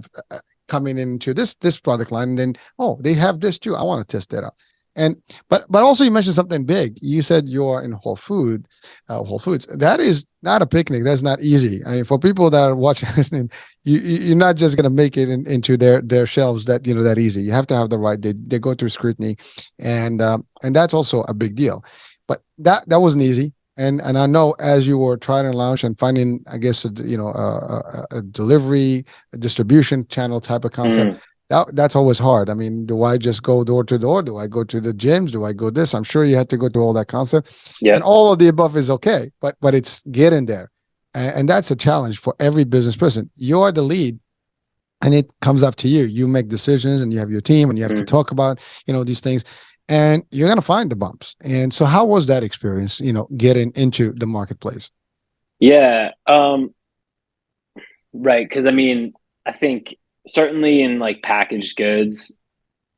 B: coming into this product line, and then they have this too. I want to test that out. And but also, you mentioned something big. You said you're in Whole Foods. That is not a picnic. That's not easy. I mean, for people that are watching, listening, you're not just going to make it into their shelves that easy. You have to have the right. They go through scrutiny, and that's also a big deal. But that wasn't easy. And I know, as you were trying to launch and finding, I guess, a delivery, a distribution channel type of concept. That's always hard. I mean, do I just go door to door? Do I go to the gyms? Do I go this? I'm sure you had to go through all that concept. And all of the above is okay, but it's getting there. And that's a challenge for every business person. You're the lead, and it comes up to you. You make decisions, and you have your team, and you have to talk about, these things, and you're going to find the bumps. And so how was that experience, getting into the marketplace?
C: Yeah. Right. Cause I mean, I think, certainly in like packaged goods,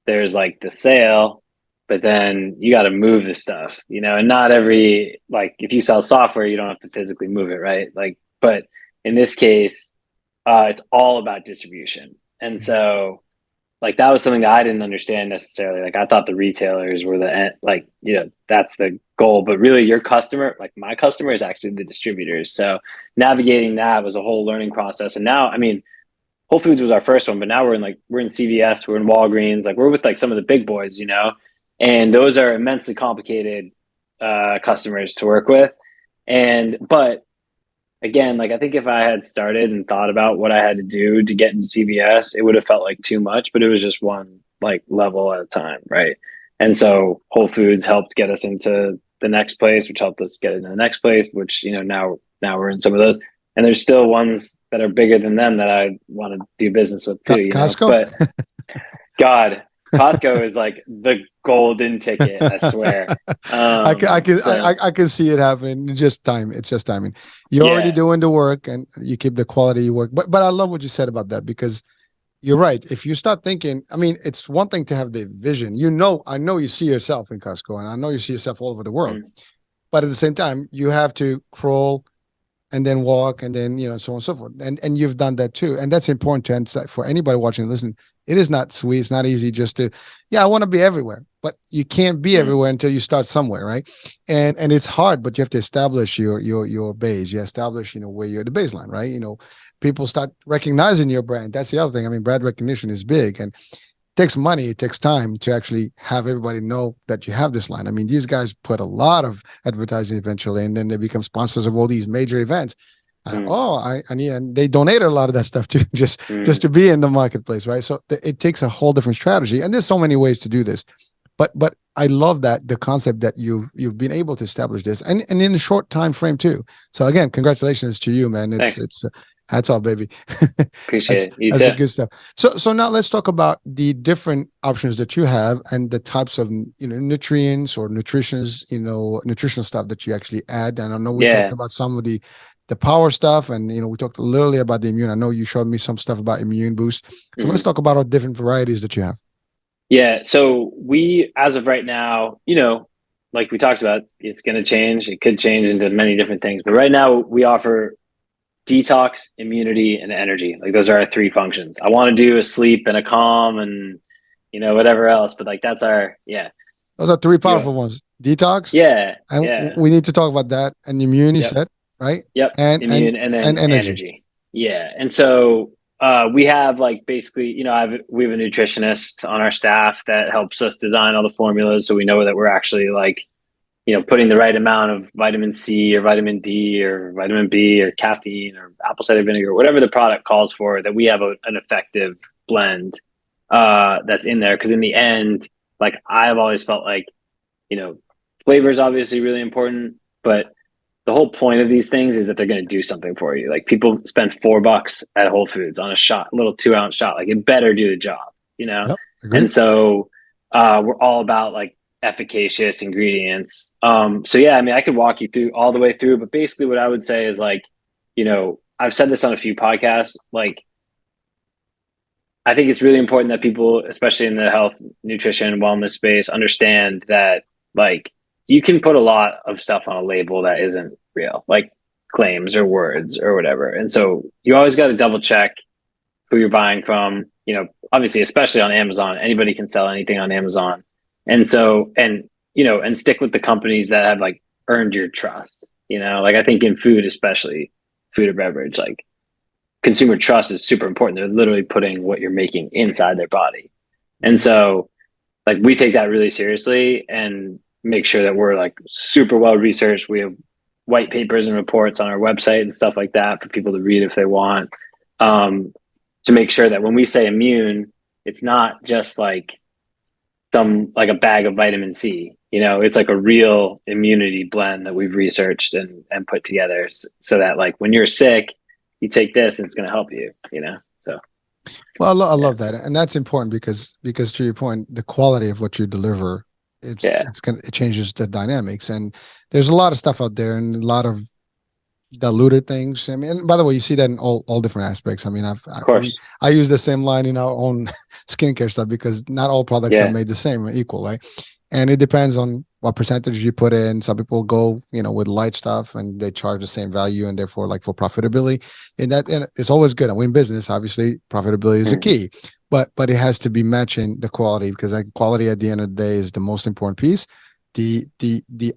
C: there's like the sale, but then you got to move the stuff, and not every, like if you sell software, you don't have to physically move it, right? Like, but in this case, it's all about distribution. And so like, that was something that I didn't understand necessarily. Like, I thought the retailers were the end, like, that's the goal, but really your customer, like my customer, is actually the distributors. So navigating that was a whole learning process. And now, I mean, Whole Foods was our first one, but now we're in CVS, we're in Walgreens, like we're with like some of the big boys, and those are immensely complicated customers to work with. But again, like I think if I had started and thought about what I had to do to get into CVS, it would have felt like too much, but it was just one like level at a time, right? And so Whole Foods helped get us into the next place, which helped us get into the next place, which now we're in some of those. And there's still ones that are bigger than them that I want to do business with too.
B: Costco?
C: But God, Costco is like the golden ticket. I swear.
B: I can see it happening. It's just timing. You're already doing the work, and you keep the quality of your work. But I love what you said about that, because you're right. If you start thinking, I mean, it's one thing to have the vision. I know you see yourself in Costco, and I know you see yourself all over the world. But at the same time, you have to crawl and then walk, and then, so on and so forth. And you've done that too. And that's important to emphasize for anybody watching and listening. It is not sweet. It's not easy just to, I want to be everywhere, but you can't be everywhere until you start somewhere. Right. And it's hard, but you have to establish your base. You establish, where you're the baseline, right? People start recognizing your brand. That's the other thing. I mean, brand recognition is big. And takes money, it takes time to actually have everybody know that you have this line. I mean, these guys put a lot of advertising eventually, and then they become sponsors of all these major events. And they donated a lot of that stuff to just to be in the marketplace, right? So it takes a whole different strategy, and there's so many ways to do this. But I love that the concept that you've been able to establish this, and in a short time frame too. So again, congratulations to you, man. It's hats off, baby.
C: Appreciate it.
B: That's the good stuff. So now let's talk about the different options that you have and the types of nutrients or nutritional stuff that you actually add. And I know we talked about some of the power stuff, and we talked literally about the immune. I know you showed me some stuff about immune boost. So let's talk about all different varieties that you have.
C: Yeah. So we, as of right now, like we talked about, it's going to change. It could change into many different things, but right now we offer detox, immunity, and energy. Like those are our 3 functions. I want to do a sleep and a calm and whatever else, but like that's our
B: those are 3 powerful ones. Detox. And we need to talk about that. And immune, you said, right?
C: Yep.
B: And
C: immune and then energy. Yeah. And so we have like basically, we have a nutritionist on our staff that helps us design all the formulas, so we know that we're actually like putting the right amount of vitamin C or vitamin D or vitamin B or caffeine or apple cider vinegar, whatever the product calls for, that we have an effective blend that's in there. Because in the end, like I've always felt like, flavor is obviously really important, but the whole point of these things is that they're going to do something for you. Like people spend $4 at Whole Foods on a shot, little 2-ounce shot. Like it better do the job,
B: Yep,
C: and so we're all about like efficacious ingredients. So yeah, I mean, I could walk you through all the way through, but basically what I would say is like, I've said this on a few podcasts, like, I think it's really important that people, especially in the health, nutrition, wellness space, understand that like you can put a lot of stuff on a label that isn't real, like claims or words or whatever. And so you always got to double check who you're buying from, obviously, especially on Amazon. Anybody can sell anything on Amazon. And so, and stick with the companies that have like earned your trust, like I think in food, especially food or beverage, like consumer trust is super important. They're literally putting what you're making inside their body. And so like we take that really seriously and make sure that we're like super well researched. We have white papers and reports on our website and stuff like that for people to read if they want, to make sure that when we say immune, it's not just like like a bag of vitamin C, it's like a real immunity blend that we've researched and put together so that like when you're sick, you take this and it's going to help you, so.
B: Well, I love that. And that's important because to your point, the quality of what you deliver, it changes the dynamics. And there's a lot of stuff out there and a lot of diluted things. I mean, and by the way, you see that in all different aspects. I mean, I use the same line in our own skincare stuff because not all products are made the same, equal, right? And it depends on what percentage you put in. Some people go, with light stuff and they charge the same value, and therefore, like for profitability, and it's always good. And in business, obviously, profitability is a key, but it has to be matching the quality, because like quality at the end of the day is the most important piece. The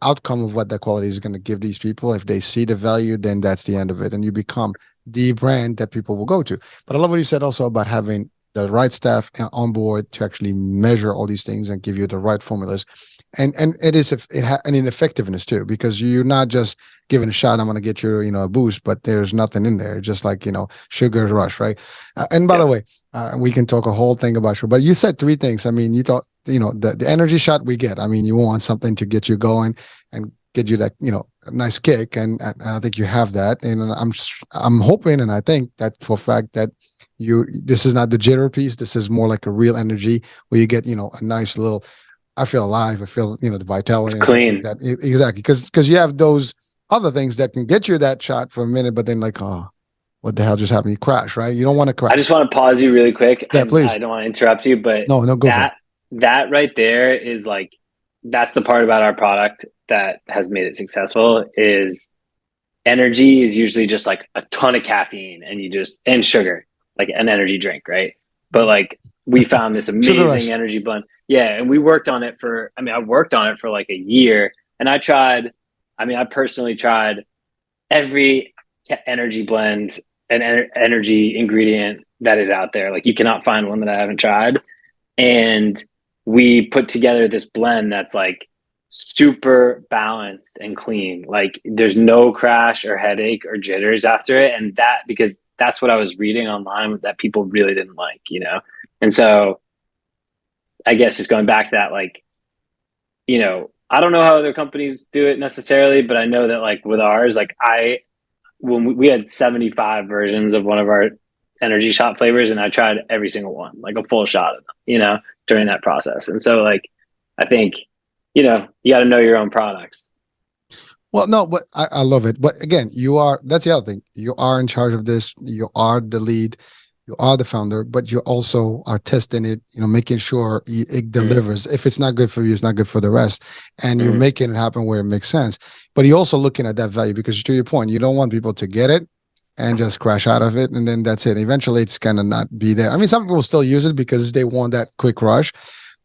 B: outcome of what that quality is going to give these people, if they see the value, then that's the end of it, and you become the brand that people will go to. But I love what you said also about having the right staff on board to actually measure all these things and give you the right formulas. And it an effectiveness too, because you're not just giving a shot, I'm going to get you, a boost, but there's nothing in there, just like, sugar rush, right? And by the way, we can talk a whole thing about sugar, but you said 3 things. I mean, you thought, the energy shot we get. I mean, you want something to get you going and get you that, a nice kick. And I think you have that. And I'm hoping, and I think that for a fact that this is not the jitter piece. This is more like a real energy where you get, a nice little, I feel alive. I feel, the vitality.
C: It's clean.
B: Like that. Exactly. Because you have those other things that can get you that shot for a minute, but then like, oh, what the hell just happened? You crash, right? You don't want to crash.
C: I just want to pause you really quick.
B: Yeah, please.
C: I don't want to interrupt you, but
B: no, go for it.
C: That right there is like, that's the part about our product that has made it successful. Is energy is usually just like a ton of caffeine and sugar, like an energy drink, right? But like we found this amazing energy blend. Yeah. And we worked on it I worked on it for like a year, and I personally tried every energy blend and energy ingredient that is out there. Like you cannot find one that I haven't tried. And we put together this blend that's like super balanced and clean. Like there's no crash or headache or jitters after it. And that, because that's what I was reading online that people really didn't like, you know? And so I guess just going back to that, like, you know, I don't know how other companies do it necessarily, but I know that like with ours, like when we had 75 versions of one of our energy shot flavors, and I tried every single one, like a full shot of them, you know, during that process. And so like, I think, you know, you got to know your own products.
B: Well, no, but I love it. But again, that's the other thing. You are in charge of this. You are the lead. You are the founder, but you also are testing it, you know, making sure it delivers. If it's not good for you, it's not good for the rest. And you're making it happen where it makes sense. But you're also looking at that value, because to your point, you don't want people to get it and just crash out of it. And then that's it. Eventually it's going to not be there. I mean, some people still use it because they want that quick rush,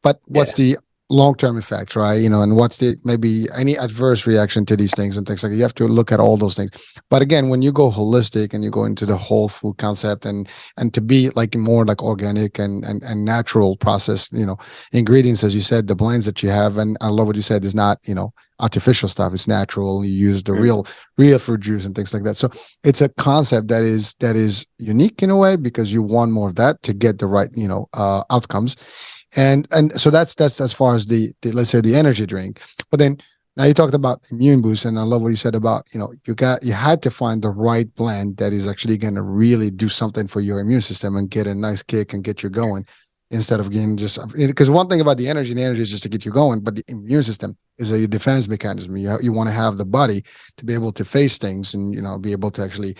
B: but what's the long-term effect, right? You know, and what's the maybe any adverse reaction to these things and things like that. You have to look at all those things. But again, when you go holistic and you go into the whole food concept and to be like more like organic and natural processed, you know, ingredients, as you said, the blends that you have, and I love what you said, is not, you know, artificial stuff. It's natural. You use the real fruit juice and things like that. So it's a concept that is unique in a way, because you want more of that to get the right, you know, outcomes. And so that's as far as the let's say the energy drink. But then now you talked about immune boost, and I love what you said about, you know, you had to find the right blend that is actually going to really do something for your immune system and get a nice kick and get you going, instead of getting just, because one thing about the energy is just to get you going, but the immune system is a defense mechanism. You want to have the body to be able to face things and, you know, be able to actually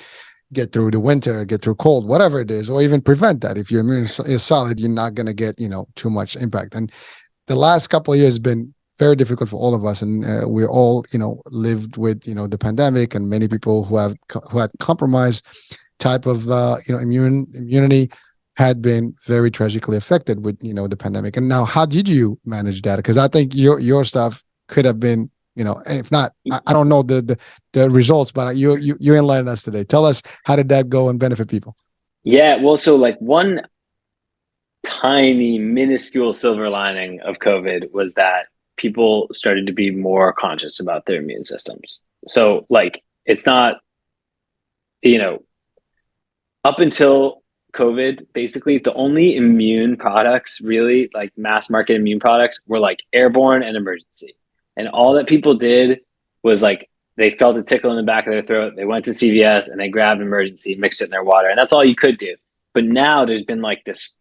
B: get through the winter, get through cold, whatever it is, or even prevent that. If your immune is solid, you're not going to get, you know, too much impact. And the last couple of years have been very difficult for all of us. And we all, you know, lived with, you know, the pandemic, and many people who had compromised type of, you know, immunity had been very tragically affected with, you know, the pandemic. And now, how did you manage that? Because I think your stuff could have been, you know, if not, I don't know the results, but you enlightened us today. Tell us, how did that go and benefit people?
C: Yeah, well, so like one tiny minuscule silver lining of COVID was that people started to be more conscious about their immune systems. So like, it's not, you know, up until COVID, basically the only immune products, really like mass market immune products, were like airborne and emergency. And all that people did was like, they felt a tickle in the back of their throat. They went to CVS and they grabbed emergency, mixed it in their water. And that's all you could do. But now there's been like this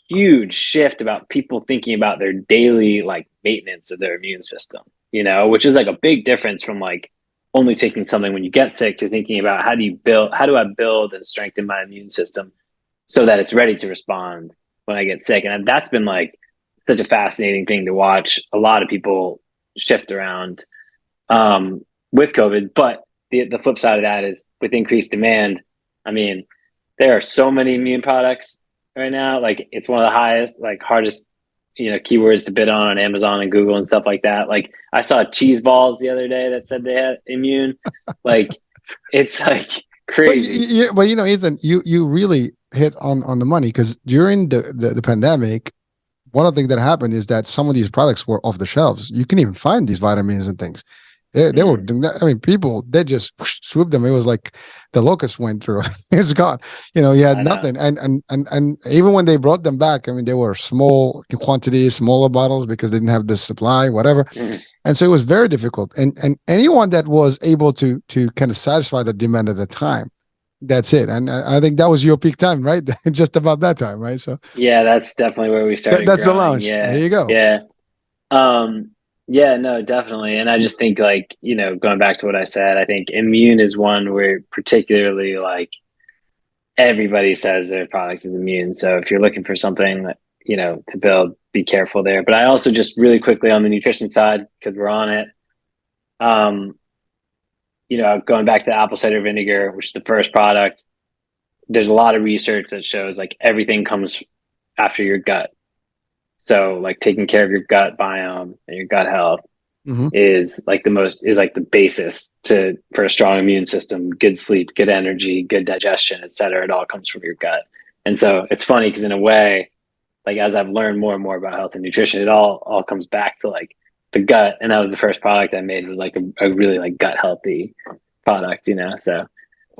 C: huge shift about people thinking about their daily like maintenance of their immune system, you know, which is like a big difference from like only taking something when you get sick to thinking about how do I build and strengthen my immune system so that it's ready to respond when I get sick. And that's been like such a fascinating thing to watch a lot of people shift around with COVID. But the flip side of that is, with increased demand, I mean, there are so many immune products right now. Like, it's one of the highest, like hardest, you know, keywords to bid on Amazon and Google and stuff like that. Like, I saw cheese balls the other day that said they had immune. Like, it's like crazy.
B: But you know, Ethan, you really hit on the money, because during the pandemic, one of the things that happened is that some of these products were off the shelves. You can even find these vitamins and things. They were doing that. I mean, people, they just swooped them. It was like the locust went through. It's gone. You know, you had nothing. And even when they brought them back, I mean, they were small quantities, smaller bottles, because they didn't have the supply, whatever. And so it was very difficult. And anyone that was able to kind of satisfy the demand at the time, that's it. And I think that was your peak time, right? Just about that time, right? So
C: yeah, that's definitely where we started.
B: That's
C: growing.
B: the launch.
C: Yeah.
B: There you go.
C: Yeah. Yeah, no, definitely. And I just think, like, you know, going back to what I said, I think immune is one where particularly like everybody says their product is immune. So if you're looking for something that, you know, to build, be careful there. But I also, just really quickly on the nutrition side, because we're on it, you know, going back to the apple cider vinegar, which is the first product, there's a lot of research that shows like everything comes after your gut. So like taking care of your gut biome and your gut health is like the basis for a strong immune system, good sleep, good energy, good digestion, et cetera. It all comes from your gut. And so it's funny because in a way, like as I've learned more and more about health and nutrition, it all comes back to like the gut. And that was the first product I made, was like a really like gut healthy product, you know? So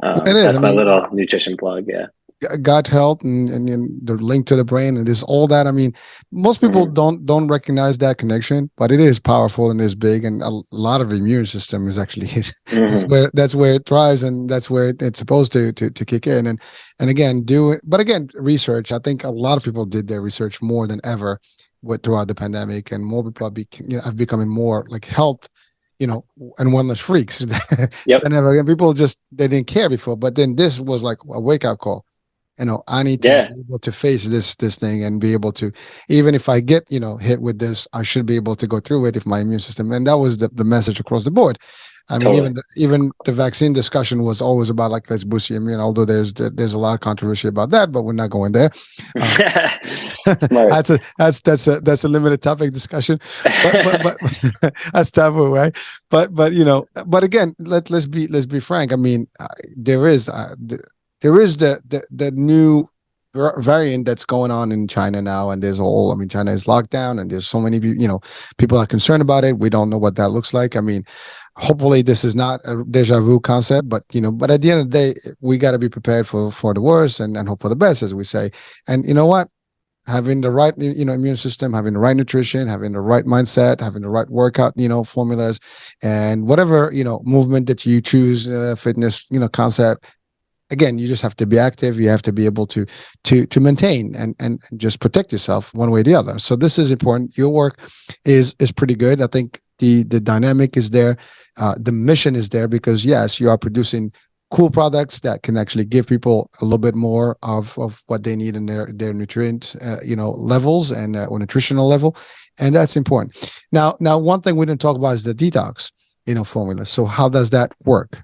B: It is.
C: that's my little nutrition plug. Yeah.
B: Gut health and the link to the brain and this all that. I mean, most people don't recognize that connection, but it is powerful and is big, and a lot of immune system is actually that's where it thrives, and that's where it's supposed to kick in. And again, research. I think a lot of people did their research more than ever throughout the pandemic, and more people have becoming more like health, and wellness freaks than ever. And people they didn't care before, but then this was like a wake up call. I need to be able to face this thing and be able to, even if I get, hit with this, I should be able to go through it if my immune system. And that was the message across the board. I mean, even the vaccine discussion was always about like, let's boost your immune, although there's a lot of controversy about that, but we're not going there. That's a limited topic discussion, but that's taboo, right? But again, let's be frank. I mean, there is the new variant that's going on in China now, and China is locked down, and there's so many people are concerned about it. We don't know what that looks like. I mean, hopefully this is not a deja vu concept, but at the end of the day, we got to be prepared for the worst and hope for the best, as we say. And you know what? Having the right immune system, having the right nutrition, having the right mindset, having the right workout formulas, and whatever movement that you choose, fitness concept. Again, you just have to be active. You have to be able to maintain and just protect yourself one way or the other. So this is important. Your work is pretty good. I think the dynamic is there. The mission is there, because yes, you are producing cool products that can actually give people a little bit more of what they need in their nutrient levels and or nutritional level, and that's important. Now one thing we didn't talk about is the detox formula. So how does that work?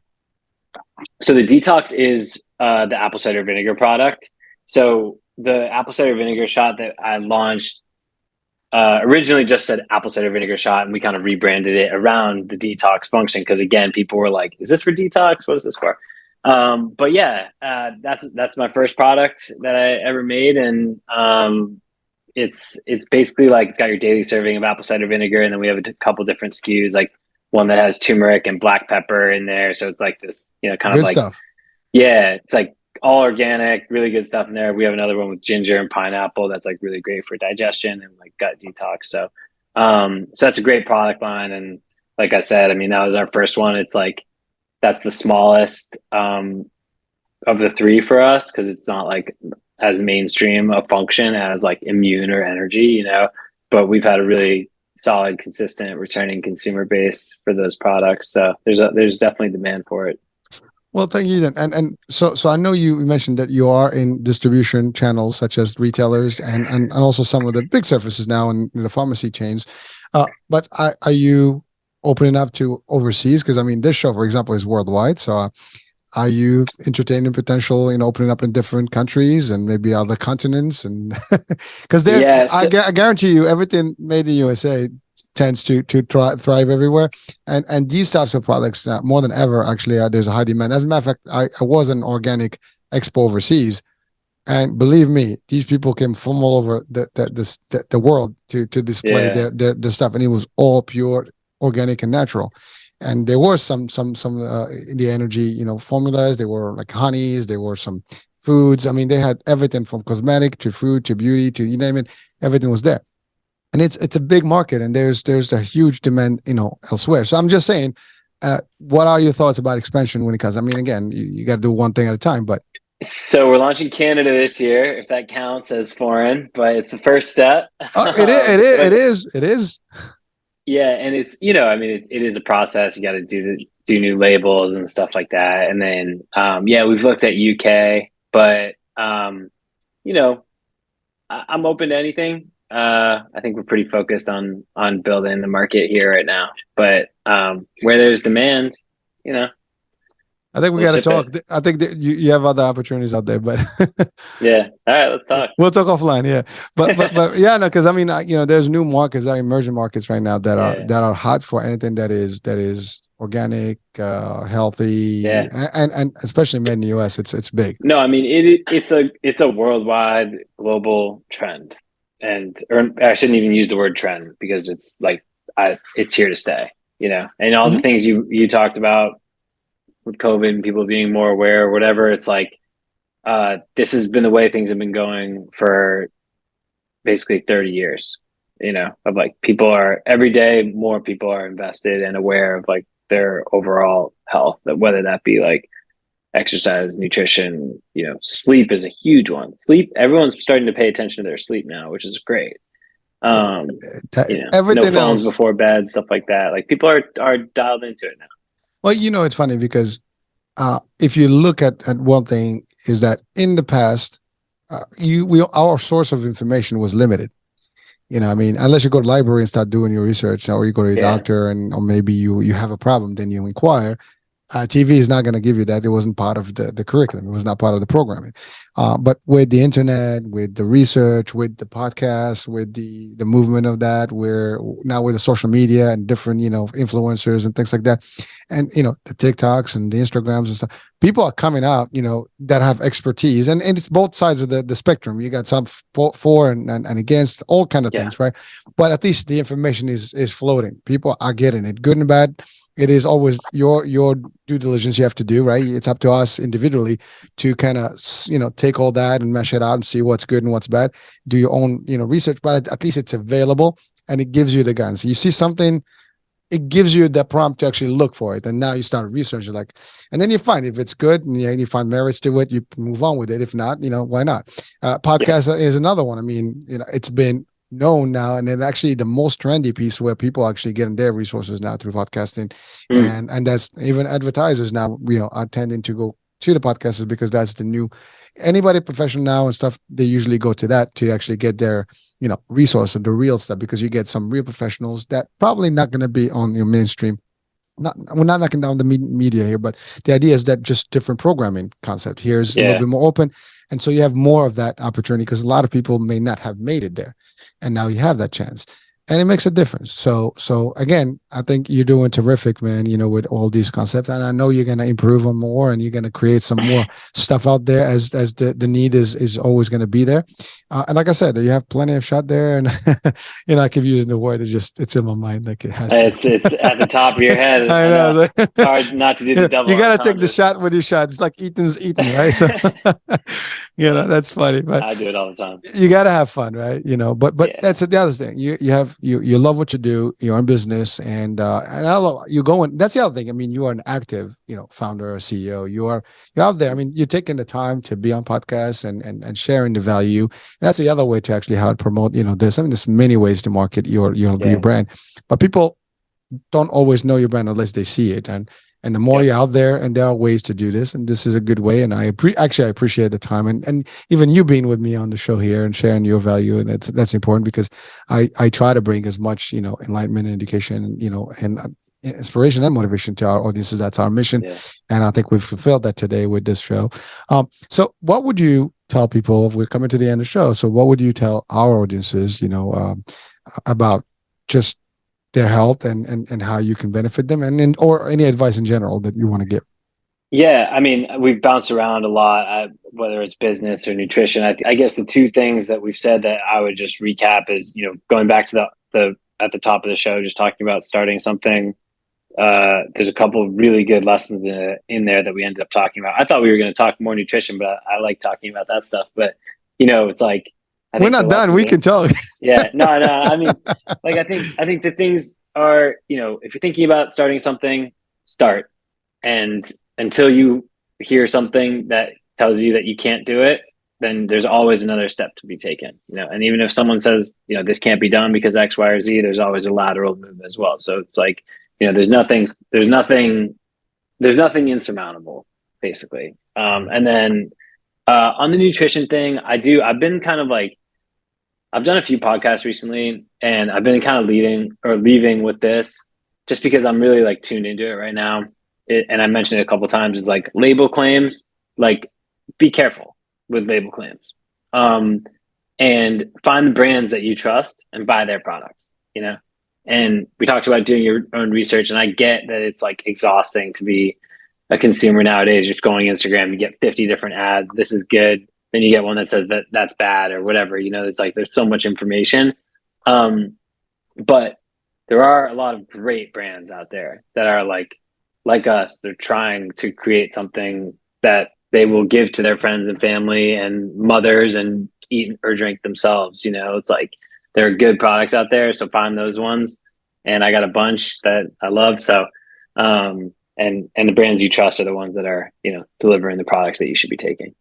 C: So the detox is the apple cider vinegar product. So the apple cider vinegar shot that I launched originally just said apple cider vinegar shot, and we kind of rebranded it around the detox function, because again, people were like, "Is this for detox? What is this for?" But yeah, that's my first product that I ever made, and it's basically like it's got your daily serving of apple cider vinegar, and then we have a couple different SKUs, like one that has turmeric and black pepper in there. So it's like this, kind of
B: good
C: like
B: stuff.
C: Yeah, it's like all organic, really good stuff in there. We have another one with ginger and pineapple that's like really great for digestion and like gut detox. So so that's a great product line. And like I said, I mean, that was our first one. It's like that's the smallest of the three for us, because it's not like as mainstream a function as like immune or energy, but we've had a really solid, consistent, returning consumer base for those products. So there's definitely demand for it.
B: Well, thank you then. And so I know you mentioned that you are in distribution channels such as retailers and also some of the big surfaces now in the pharmacy chains. But are you opening up to overseas? Because I mean, this show, for example, is worldwide. So are you entertaining potential in opening up in different countries and maybe other continents? And because I guarantee you, everything made in USA tends to thrive everywhere, and these types of products more than ever actually there's a high demand. As a matter of fact, I was an organic expo overseas, and believe me, these people came from all over the world to display their stuff, and it was all pure organic and natural. And there were some in the energy formulas. There were like honeys, there were some foods. I mean, they had everything from cosmetic to food to beauty to you name it, everything was there. And it's a big market, and there's a huge demand elsewhere. So I'm just saying, what are your thoughts about expansion when it comes? I mean, again, you got to do one thing at a time. But
C: so we're launching Canada this year, if that counts as foreign, but it's the first step.
B: It is.
C: Yeah, and it's it is a process. You got to do new labels and stuff like that, and then we've looked at UK, but I'm open to anything. I think we're pretty focused on building the market here right now, but where there's demand,
B: I think we got to talk. I think that you have other opportunities out there, but
C: yeah. All right, let's talk.
B: We'll talk offline. Yeah, but yeah, no, because I mean, there's new markets, that emerging markets right now that are hot for anything that is organic, healthy, and especially made in the US. It's big.
C: No, I mean it's a worldwide global trend. or I shouldn't even use the word trend, because it's like, it's here to stay, and all the things you talked about with COVID and people being more aware or whatever. It's like, this has been the way things have been going for basically 30 years, of like, people are every day, more people are invested and aware of like their overall health, whether that be like exercise, nutrition, sleep is a huge one. Sleep, everyone's starting to pay attention to their sleep now, which is great.
B: Everything
C: no phones
B: else
C: before bed, stuff like that. Like, people are dialed into it now.
B: Well, it's funny because if you look at one thing, is that in the past, our source of information was limited. I mean, unless you go to the library and start doing your research, or you go to your doctor, or maybe you have a problem, then you inquire. TV is not going to give you that. It wasn't part of the curriculum. It was not part of the programming. But with the internet, with the research, with the podcast, with the movement of that, where now with the social media and different, influencers and things like that, and, the TikToks and the Instagrams and stuff, people are coming out, that have expertise, and it's both sides of the spectrum. You got some for and against, all kind of things, right? But at least the information is floating. People are getting it, good and bad. It is always your due diligence you have to do, right? It's up to us individually to kind of, take all that and mesh it out and see what's good and what's bad. Do your own, research, but at least it's available and it gives you the guidance. You see something, it gives you the prompt to actually look for it. And now you start researching, and then you find if it's good and you find merits to it, you move on with it. If not, why not? Podcast is another one. I mean, it's been known now, and then actually the most trendy piece where people actually getting their resources now through podcasting, and that's even advertisers now are tending to go to the podcasters, because that's the new, anybody professional now and stuff, they usually go to that to actually get their resource and the real stuff, because you get some real professionals that probably not going to be on your mainstream. We're not knocking down the media here, but the idea is that just different programming concept here is a little bit more open, and so you have more of that opportunity, because a lot of people may not have made it there, and now you have that chance, and it makes a difference. So again, I think you're doing terrific, man, with all these concepts, and I know you're going to improve on more, and you're going to create some more stuff out there as the need is always going to be there. And like I said, you have plenty of shot there, and I keep using the word, it's in my mind, like it has to.
C: It's at the top of your head.
B: I know.
C: It's hard not to do the double.
B: You got to take the shot with your shot. It's like Ethan's eating, right? So that's funny, but I
C: do it all the time.
B: You got to have fun, right? But that's the other thing. You love what you do. You're in business, and I love you going. That's the other thing. I mean, you are an active, founder or CEO. You're out there. I mean, you're taking the time to be on podcasts and sharing the value. That's the other way to actually how to promote. There's many ways to market your brand, but people don't always know your brand unless they see it. And the more you're out there, and there are ways to do this, and this is a good way. And I appreciate the time, and even you being with me on the show here and sharing your value, and that's important, because I try to bring as much enlightenment and education, and inspiration and motivation to our audiences. That's our mission, and I think we've fulfilled that today with this show. So what would you tell people? We're coming to the end of the show, so what would you tell our audiences, about just their health and how you can benefit them, or any advice in general that you want to give?
C: Yeah, I mean, we've bounced around a lot, whether it's business or nutrition. I guess the two things that we've said that I would just recap is, going back to the at the top of the show, just talking about starting something. There's a couple of really good lessons in there that we ended up talking about. I thought we were going to talk more nutrition, but I like talking about that stuff. But it's like,
B: we're not done. We can talk.
C: Yeah, no. I mean, like, I think the things are, if you're thinking about starting something, start. And until you hear something that tells you that you can't do it, then there's always another step to be taken. And even if someone says, this can't be done because X, Y, or Z, there's always a lateral move as well. So it's like, there's nothing insurmountable, basically. And then on the nutrition thing, I've been kind of like, I've done a few podcasts recently, and I've been kind of leaving with this, just because I'm really like tuned into it right now. And I mentioned it a couple of times, is like label claims, like, be careful with label claims, and find the brands that you trust and buy their products, and we talked about doing your own research, and I get that it's like exhausting to be a consumer nowadays. Just going Instagram, you get 50 different ads. This is good. then you get one that says that that's bad or whatever. It's like there's so much information. But there are a lot of great brands out there that are like us. They're trying to create something that they will give to their friends and family and mothers and eat or drink themselves. It's like there are good products out there. So find those ones. And I got a bunch that I love. So, and the brands you trust are the ones that are, delivering the products that you should be taking.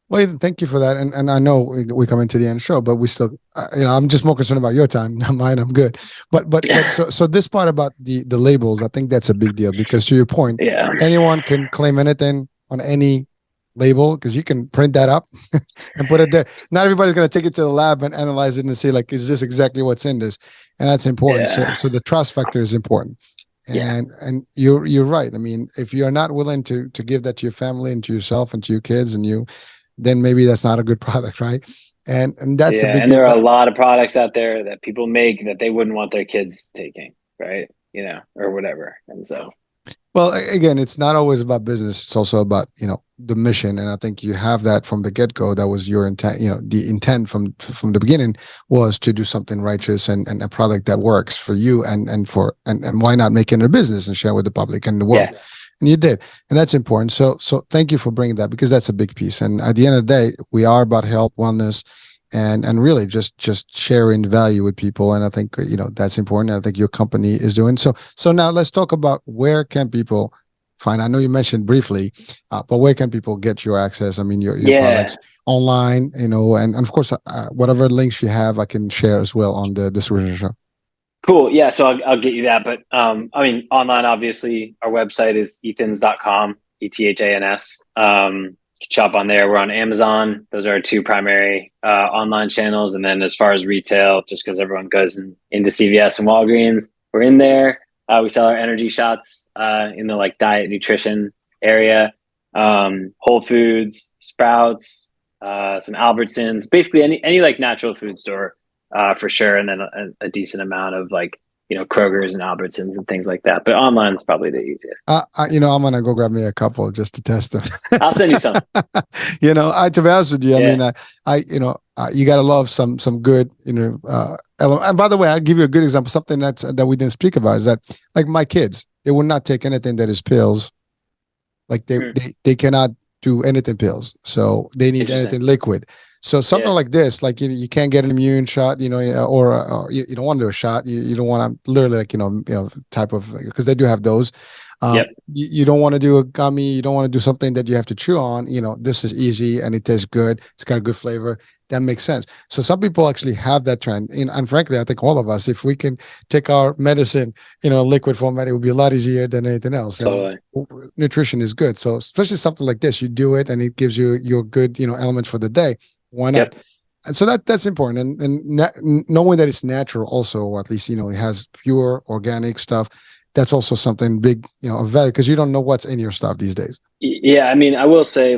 B: Well, Ethan, thank you for that. And I know we come into the end of the show, but we still, I'm just more concerned about your time, not mine. I'm good. But so this part about the labels, I think that's a big deal because to your point, anyone can claim anything on any label because you can print that up and put it there. Not everybody's going to take it to the lab and analyze it and say like, is this exactly what's in this? And that's important. So the trust factor is important. And you're right. I mean, if you're not willing to give that to your family and to yourself and to your kids and then maybe that's not a good product, right? And that's a big
C: and
B: deal.
C: There are a lot of products out there that people make that they wouldn't want their kids taking, right? Or whatever. And so,
B: well, again, it's not always about business. It's also about, the mission. And I think you have that from the get-go. That was your intent. The intent from the beginning was to do something righteous and a product that works for you and why not make it a business and share with the public and the world. Yeah. And you did. And that's important. So thank you for bringing that because that's a big piece. And at the end of the day, we are about health, wellness, and really just sharing value with people. And I think, that's important. I think your company is doing. So now let's talk about where can people find, I know you mentioned briefly, but where can people get your access? I mean, your products online, and of course, whatever links you have, I can share as well on the description show.
C: Cool. Yeah. So I'll get you that. But online, obviously, our website is ethans.com, ETHANS. You can shop on there. We're on Amazon. Those are our two primary online channels. And then as far as retail, just because everyone goes into CVS and Walgreens, we're in there. We sell our energy shots in the diet nutrition area, Whole Foods, Sprouts, some Albertsons, basically any natural food store for sure. And then a decent amount of Kroger's and Albertsons and things like that. But online is probably the easiest.
B: I'm going to go grab me a couple just to test them.
C: I'll send you some.
B: To be honest with you, I mean, you got to love some good, element. And by the way, I'll give you a good example. Something that we didn't speak about is that my kids, they will not take anything that is pills. They cannot do anything pills. So they need anything liquid. So something like this, you can't get an immune shot, or you don't want to do a shot. You don't want to literally type of, because they do have those. You don't want to do a gummy. You don't want to do something that you have to chew on. This is easy and it tastes good. It's got a good flavor. That makes sense. So some people actually have that trend. And frankly, I think all of us, if we can take our medicine, liquid format, it would be a lot easier than anything else. Totally. And nutrition is good. So especially something like this, you do it and it gives you your good, element for the day. Why not? Yep. And so that's important. And knowing that it's natural also, or at least, it has pure organic stuff. That's also something big, of value, because you don't know what's in your stuff these days.
C: Yeah. I mean, I will say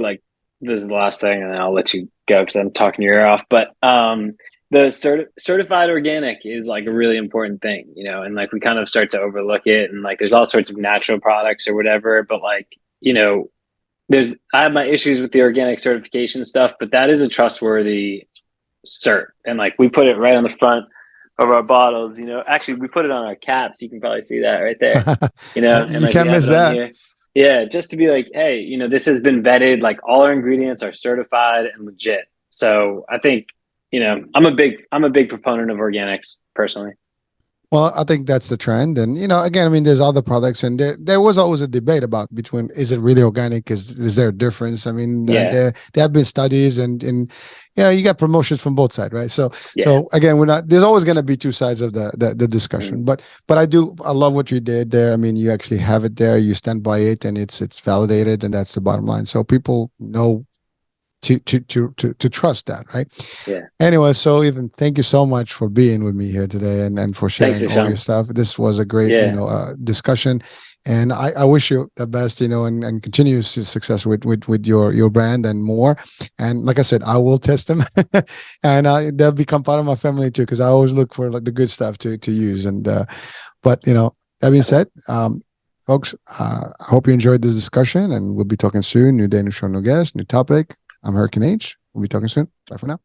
C: this is the last thing and then I'll let you go because I'm talking your ear off, but the certified organic is a really important thing, and we kind of start to overlook it, and there's all sorts of natural products or whatever, but I have my issues with the organic certification stuff, but that is a trustworthy cert. And we put it right on the front of our bottles, actually we put it on our caps. You can probably see that right there, and
B: you can't miss that.
C: Yeah. Just to be hey, this has been vetted, all our ingredients are certified and legit. So I think, I'm a big proponent of organics personally.
B: Well, I think that's the trend. And, again, I mean, there's other products and there was always a debate about between, is it really organic? Is there a difference? I mean, there have been studies and you got promotions from both sides, right? So again, there's always going to be two sides of the discussion, but I love what you did there. I mean, you actually have it there, you stand by it and it's validated, and that's the bottom line. So people know to trust that, right?
C: Yeah.
B: Anyway, so Ethan, thank you so much for being with me here today and for sharing all your stuff. This was a great, discussion, and I wish you the best, and continuous success with your brand and more. And like I said, I will test them, and they'll become part of my family too, because I always look for the good stuff to use. And but that being said, folks, I hope you enjoyed this discussion, and we'll be talking soon. New day, new show, new guest, new topic. I'm Hurricane H. We'll be talking soon. Bye for now.